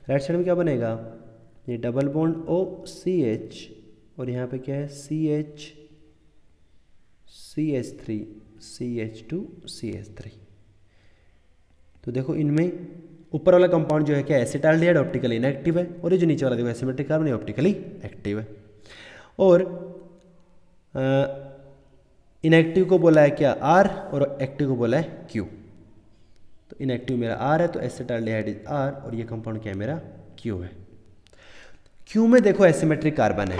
राइट साइड में क्या बनेगा, ये डबल बॉन्ड OCH और यहाँ पे क्या है CH CH3 CH2 CH3। तो देखो इनमें ऊपर वाला कंपाउंड जो है क्या एसिटाल्डिहाइड ऑप्टिकली इनएक्टिव है, और ये जो नीचे वाला देखो एसिमेट्रिक कार्बन है ऑप्टिकली एक्टिव है। और इनएक्टिव को बोला है क्या R और एक्टिव को बोला है Q। तो इनएक्टिव मेरा R है तो एसिटाल्डिहाइड इज R और ये कंपाउंड क्या है मेरा Q है। Q में देखो एसिमेट्रिक कार्बन है,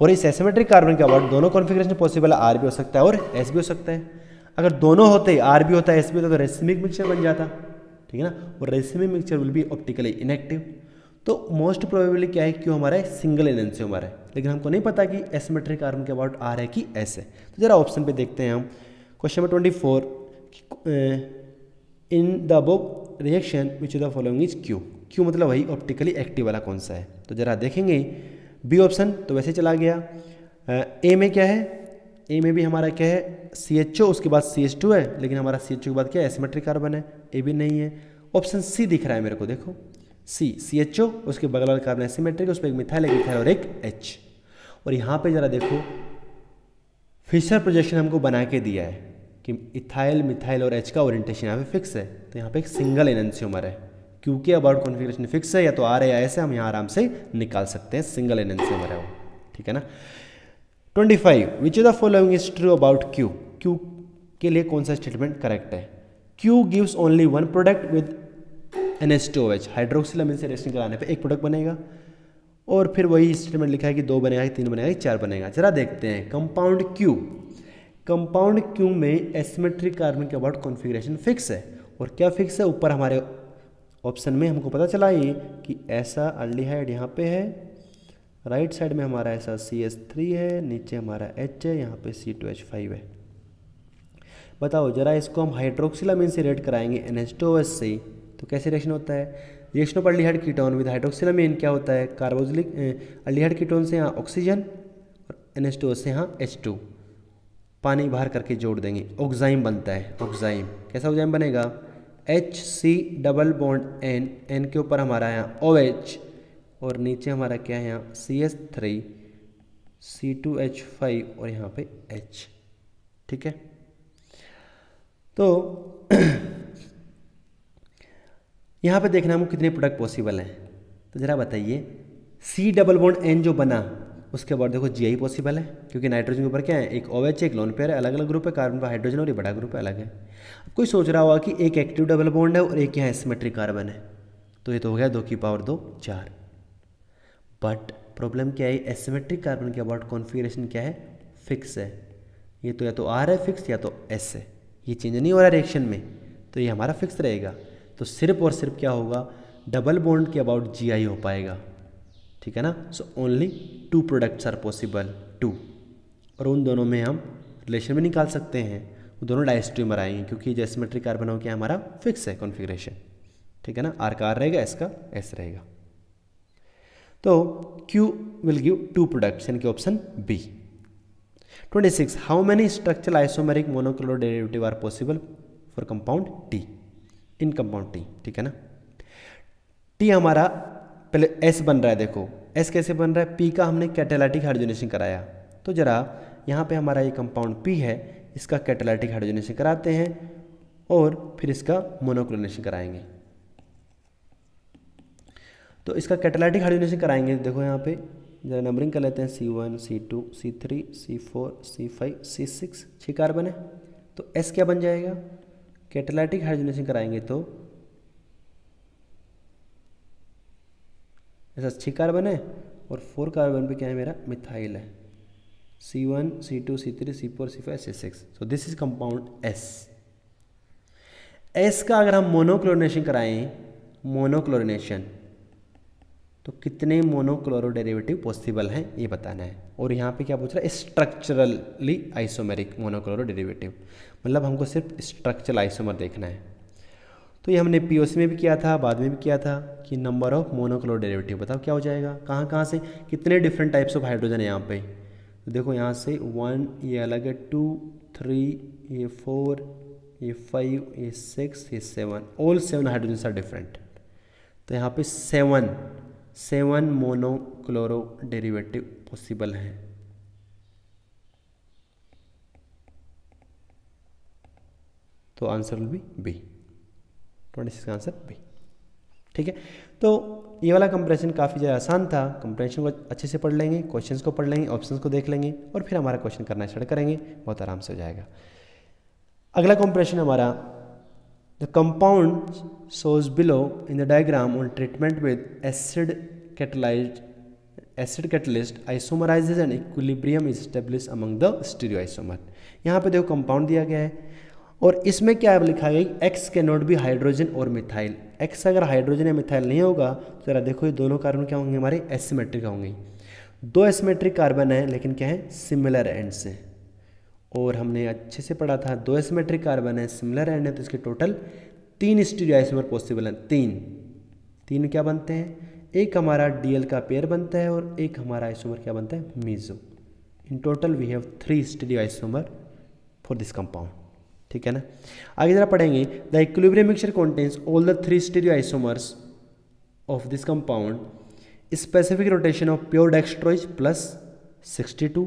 और इस एसिमेट्रिक कार्बन के अबाउट दोनों कॉन्फ़िगरेशन पॉसिबल है, R भी हो सकता है और S भी हो सकता है। अगर दोनों होते R भी होता है S भी होता तो रेसिमिक मिक्सचर बन जाता, ठीक है ना, और racemic mixture will be optically inactive. तो मोस्ट प्रोबेबली क्या है Q हमारा सिंगल एनएंसियोमर है, लेकिन हमको नहीं पता कि एसिमेट्रिक कार्बन के अबाउट R है कि S है। तो जरा ऑप्शन पे देखते हैं हम, question number 24, in the above reaction which the following is Q मतलब वही ऑप्टिकली एक्टिव वाला कौन सा है। तो जरा देखेंगे बी ऑप्शन तो वैसे चला गया। ए में क्या है, ए में भी हमारा क्या है CHO, उसके बाद CH2 है, लेकिन हमारा CHO के बाद क्या है एसिमेट्रिक कार्बन है, ए भी नहीं है। ऑप्शन सी दिख रहा है मेरे को, देखो सी CHO, उसके बगल वाला कार्बन एसिमेट्रिक, उस पर एक मिथाइल, एक इथाइल और एक H। और यहाँ पे जरा देखो फिशर प्रोजेक्शन हमको बना के दिया है कि इथाइल मिथाइल और H का ओरिएंटेशन यहाँ पे फिक्स है, तो यहाँ पे एक सिंगल एनएंसियोमर है, क्योंकि अबाउट कॉन्फ़िगरेशन फिक्स है, या तो R है या S है, हम यहाँ आराम से निकाल सकते हैं, सिंगल एनएंसियोमर है वो, ठीक है ना। 25, which of the following is true about Q, Q के लिए कौन सा स्टेटमेंट करेक्ट है। Q gives only one product with NH2OH, hydroxylamine से रिएक्शन कराने पे एक प्रोडक्ट बनेगा, और फिर वही स्टेटमेंट लिखा है कि 2 बनेगा, 3 बनेगा, 4 बनेगा। जरा देखते हैं कंपाउंड Q, कंपाउंड Q में एसिमेट्रिक कार्बन के अबाउट कॉन्फ़िगरेशन फिक्स है, और क्या फिक्स है, ऊपर हमारे ऑप्शन में हमको पता चला ये कि ऐसा अल्डिहाइड यहाँ पे है, राइट साइड में हमारा ऐसा CH3 है, नीचे हमारा H है, यहाँ पे C2H5 है। बताओ जरा इसको हम हाइड्रोक्सिल अमीन से रिएक्ट कराएंगे NH2OH से, तो कैसे रिएक्शन होता है, reaction of aldehyde ketone with hydroxylamine क्या होता है, कार्बोक्सिलिक अल्डिहाइड कीटोन से यहाँ ऑक्सीजन और NH2OH से यहाँ H2, पानी बाहर करके जोड़ देंगे, ऑक्साइम बनता है, ऑक्साइम कैसा ऑक्साइम बनेगा, HC डबल बॉन्ड N के ऊपर हमारा यहाँ OH, और नीचे हमारा क्या है यहाँ CH3 C2H5 और यहाँ पे H, ठीक है। तो यहाँ पे देखना हमको कितने प्रोडक्ट पॉसिबल हैं, तो ज़रा बताइए C डबल बॉन्ड N जो बना उसके बाद देखो GI पॉसिबल है, क्योंकि नाइट्रोजन के ऊपर क्या है एक OH एक लोन पेयर है, अलग अलग ग्रुप है, कार्बन का हाइड्रोजन और ये बड़ा ग्रुप है अलग है। अब कोई सोच रहा होगा कि एक एक्टिव डबल बॉन्ड है और एक यहाँ एसिमेट्रिक कार्बन है, तो ये तो हो गया 2 की पावर 2 4। बट प्रॉब्लम क्या है, एसिमेट्रिक कार्बन के अबाउट कॉन्फ़िगरेशन क्या है फिक्स है, ये तो या तो R है फिक्स या तो S है, ये चेंज नहीं हो रहा रिएक्शन में, तो ये हमारा फिक्स रहेगा। तो सिर्फ और सिर्फ क्या होगा, डबल बॉन्ड के अबाउट जी हो पाएगा, ठीक है ना। So only 2 products are possible, 2, और उन दोनों में हम रिलेशन भी निकाल सकते हैं, वो दोनों डायस्ट्रीमर आएंगे क्योंकि जो सिमेट्रिक कार्बन हो क्या हमारा फिक्स है कॉन्फ़िगरेशन, ठीक है ना। आर का आर रहेगा, एस का एस रहेगा। तो Q विल गिव 2 प्रोडक्ट्स, यानी कि option B. 26 how many structural isomeric monochloro derivative are possible for compound T, in compound T, ठीक है ना। टी हमारा पहले एस बन रहा है, देखो एस कैसे बन रहा है, पी का हमने कैटालिटिक हाइड्रोजनेशन कराया, तो जरा यहाँ पे हमारा ये कंपाउंड पी है, इसका कैटालिटिक हाइड्रोजनेशन कराते हैं और फिर इसका मोनोक्लोरिनेशन कराएंगे। तो इसका कैटालिटिक हाइड्रोजनेशन कराएंगे, देखो यहाँ पे जरा नंबरिंग कर लेते हैं, C1 C2 C3 C4 C5 C6, 6 carbon है। तो S क्या बन जाएगा, कैटालिटिक हाइड्रोजनेशन कराएंगे तो ऐसा 6 कार्बन है और 4 कार्बन पे क्या है मेरा मिथाइल है, C1 C2 C3 C4 C5 C6। So this is compound S। S का अगर हम मोनोक्लोरिनेशन कराएं, मोनोक्लोरिनेशन, तो कितने मोनोक्लोरो डेरिवेटिव पॉसिबल हैं ये बताना है। और यहाँ पे क्या पूछ रहा है, स्ट्रक्चरली आइसोमेरिक मोनोक्लोरो डेरिवेटिव, मतलब हमको सिर्फ स्ट्रक्चरल आइसोमर देखना है। तो ये हमने पीओसी में भी किया था, बाद में भी किया था कि नंबर ऑफ मोनोक्लोरो डेरिवेटिव बताओ क्या हो जाएगा, कहाँ कहाँ से कितने डिफरेंट टाइप्स ऑफ हाइड्रोजन है यहाँ पे। तो देखो यहाँ से 1, ये अलग है, 2 3, ये 4, ये 5, ये 6, ये 7, ऑल 7 हाइड्रोजन आर डिफरेंट। तो यहाँ पे 7 मोनोक्लोरो डेरिवेटिव पॉसिबल हैं। तो आंसर विल बी बी, 26 का आंसर बी, ठीक है। तो ये वाला कंप्रेशन काफ़ी ज़्यादा आसान था, कंप्रेशन को अच्छे से पढ़ लेंगे, क्वेश्चंस को पढ़ लेंगे, ऑप्शंस को देख लेंगे और फिर हमारा क्वेश्चन करना स्टार्ट करेंगे, बहुत आराम से हो जाएगा। अगला कंप्रेशन हमारा, the compound shows below in the diagram on treatment with acid catalyst isomerises and equilibrium is establish among the stereoisomer. यहाँ पे देखो कंपाउंड दिया गया है और इसमें क्या लिखा गया, एक्स के नॉट भी हाइड्रोजन और मिथाइल। एक्स अगर हाइड्रोजन या मिथाइल नहीं होगा तो जरा देखो ये दोनों कार्बन क्या होंगे, हमारे एसिमेट्रिक होंगे। 2 एसिमेट्रिक कार्बन है लेकिन क्या है, सिमिलर एंड से। और हमने अच्छे से पढ़ा था 2 एसिमेट्रिक कार्बन है, सिमिलर एंड है, तो इसके टोटल 3 स्टीरियोआइसोमर पॉसिबल हैं। 3 क्या बनते हैं, एक हमारा DL का पेयर बनता है और एक हमारा आइसोमर क्या बनता है, meso. In total we have 3 stereoisomer for this compound, ठीक है ना। आगे जरा पढ़ेंगे, the equilibrium mixture contains all the 3 stereoisomers of this compound, specific rotation of pure dextro is plus 62,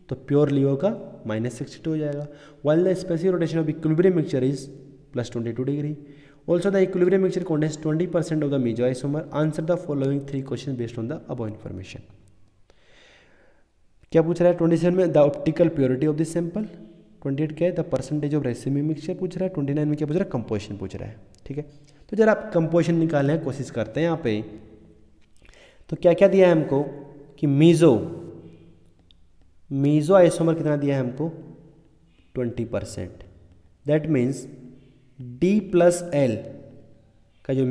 तो प्योर लियो का -62 हो जाएगा, while the specific rotation of equilibrium mixture is plus 22 degree. Also the equilibrium mixture contains 20% of the meso isomer. Answer the following 3 questions based on the above information. क्या पूछ रहा है 27 में, the optical purity of this sample. 28 क्या है, the percentage of रेसिमी mixture पूछ रहा है। 29 में क्या पूछ रहा है, कंपोजिशन पूछ रहा है, ठीक है। तो जरा आप कंपोजिशन निकालने की कोशिश करते हैं यहाँ पे। तो क्या क्या दिया है हमको कि मीजो आइसोमर कितना दिया है हमको, 20%। That means D plus L का जो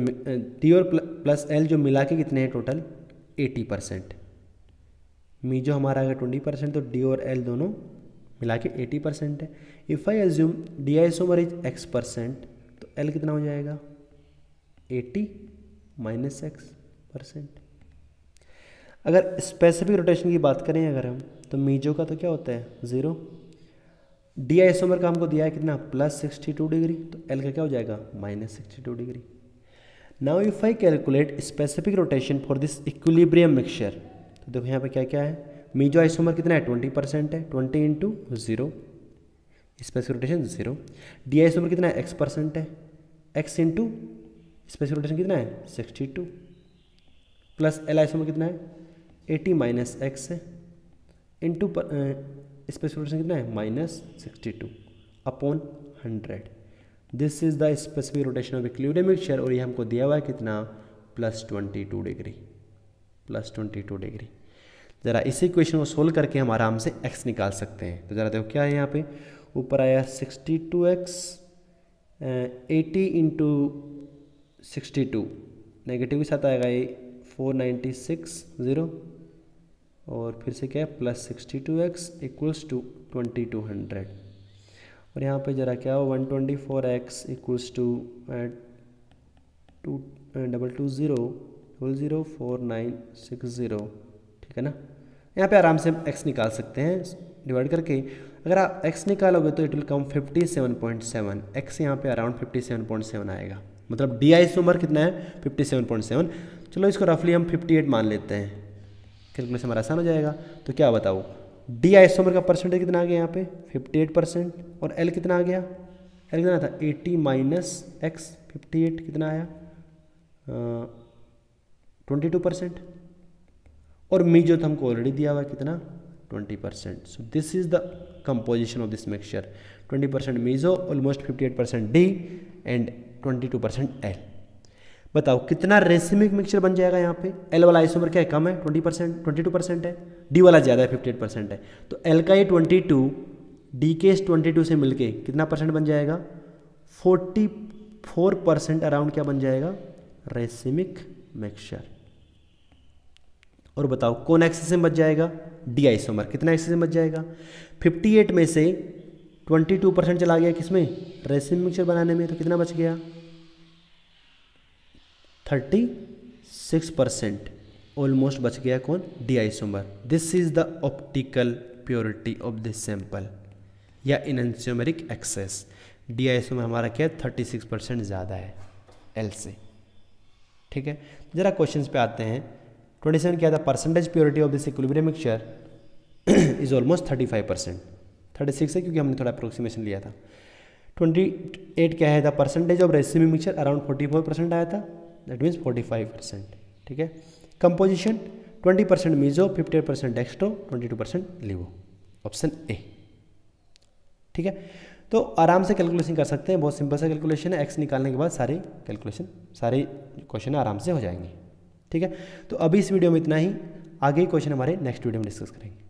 D और प्लस L जो मिला के कितने हैं टोटल, 80%। मीजो हमारा अगर 20% तो D और L दोनों मिला के 80% है। If I assume D isomer is X% तो L कितना हो जाएगा, 80 - X%। अगर स्पेसिफिक रोटेशन की बात करें अगर हम, तो मीजो का तो क्या होता है 0, D आइसोमर का हमको दिया है कितना +62 डिग्री, तो L का क्या हो जाएगा -62 degree. Now if I calculate specific rotation for this equilibrium mixture, तो देखो यहाँ पे क्या क्या है, मीजो आइसोमर कितना है 20% है, 20 × 0, स्पेसिफिक रोटेशन 0। D आइसोमर कितना है X% है, X × स्पेसिफिक रोटेशन कितना है 62, प्लस L आइसोमर कितना है 80 - X है, इंटू स्पेसिफिक रोटेशन कितना है -62 upon 100। This is the specific rotation of equilibrium mixture, और ये हमको दिया हुआ है कितना +22 डिग्री, +22 डिग्री। ज़रा इसी क्वेश्चन को सोल्व करके हम आराम से x निकाल सकते हैं। तो ज़रा देखो क्या है यहाँ पे, ऊपर आया 62x, 80 इंटू 62, नेगेटिव के साथ आएगा ये 496 0, और फिर से क्या है प्लस 62x इक्वल्स टू 2200, और यहाँ पे ज़रा क्या हो 124x इक्वल्स टू 220 ठीक है ना। यहाँ पे आराम से हम x निकाल सकते हैं डिवाइड करके। अगर आप x निकालोगे तो इट विल कम 57.7, x यहाँ पे अराउंड 57.7 आएगा, मतलब डी आइसोमर कितना है 57.7। चलो इसको रफली हम 58 मान लेते हैं, कैलकुलेशन हमारा आसान हो जाएगा। तो क्या बताओ डी आइसोमर का परसेंटेज कितना आ गया यहाँ पे 58%, और L कितना आ गया, L कितना था 80 माइनस x 58 कितना आया 22%, और मीजो तो हमको ऑलरेडी दिया हुआ कितना 20%। So this is the composition of this mixture, 20% meso, almost 58% D and 22% L। बताओ कितना रेसिमिक मिक्सचर बन जाएगा यहाँ पे। L वाला आइसोमर क्या है कम है 22% है, D वाला ज़्यादा है 58% है, तो L का ये 22 D के इस 22 से मिलके कितना परसेंट बन जाएगा 44% अराउंड क्या बन जाएगा रेसिमिक मिक्सचर। और बताओ कौन एक्सिस में बच जाएगा डी आइसोमर, कितना एक्सिस में बच जाएगा 58 में से 22% चला गया किसमें रेसिमिक मिक्सचर बनाने में, तो कितना बच गया 36%, ऑलमोस्ट बच गया कौन D isomer. This is the optical purity of this sample या इनएंशियोमेरिक एक्सेस। डी आइसोमर हमारा क्या है 36% ज़्यादा है एल से, ठीक है। जरा क्वेश्चंस पे आते हैं। 27 क्या था percentage purity of this equilibrium mixture is almost 35%, 36 है क्योंकि हमने थोड़ा अप्रोक्सीमेशन लिया था। 28 क्या है था percentage of racemic mixture around 44% आया था, दैट मीन्स 45%, ठीक है। Composition 20% meso, 58% dextro, 22% levo, option A, ठीक है। तो आराम से कैलकुलेशन कर सकते हैं, बहुत सिंपल सा कैलकुलेशन है। एक्स निकालने के बाद सारे कैलकुलेशन सारे क्वेश्चन आराम से हो जाएंगे, ठीक है। तो अभी इस वीडियो में इतना ही, आगे क्वेश्चन हमारे नेक्स्ट वीडियो में डिस्कस करेंगे।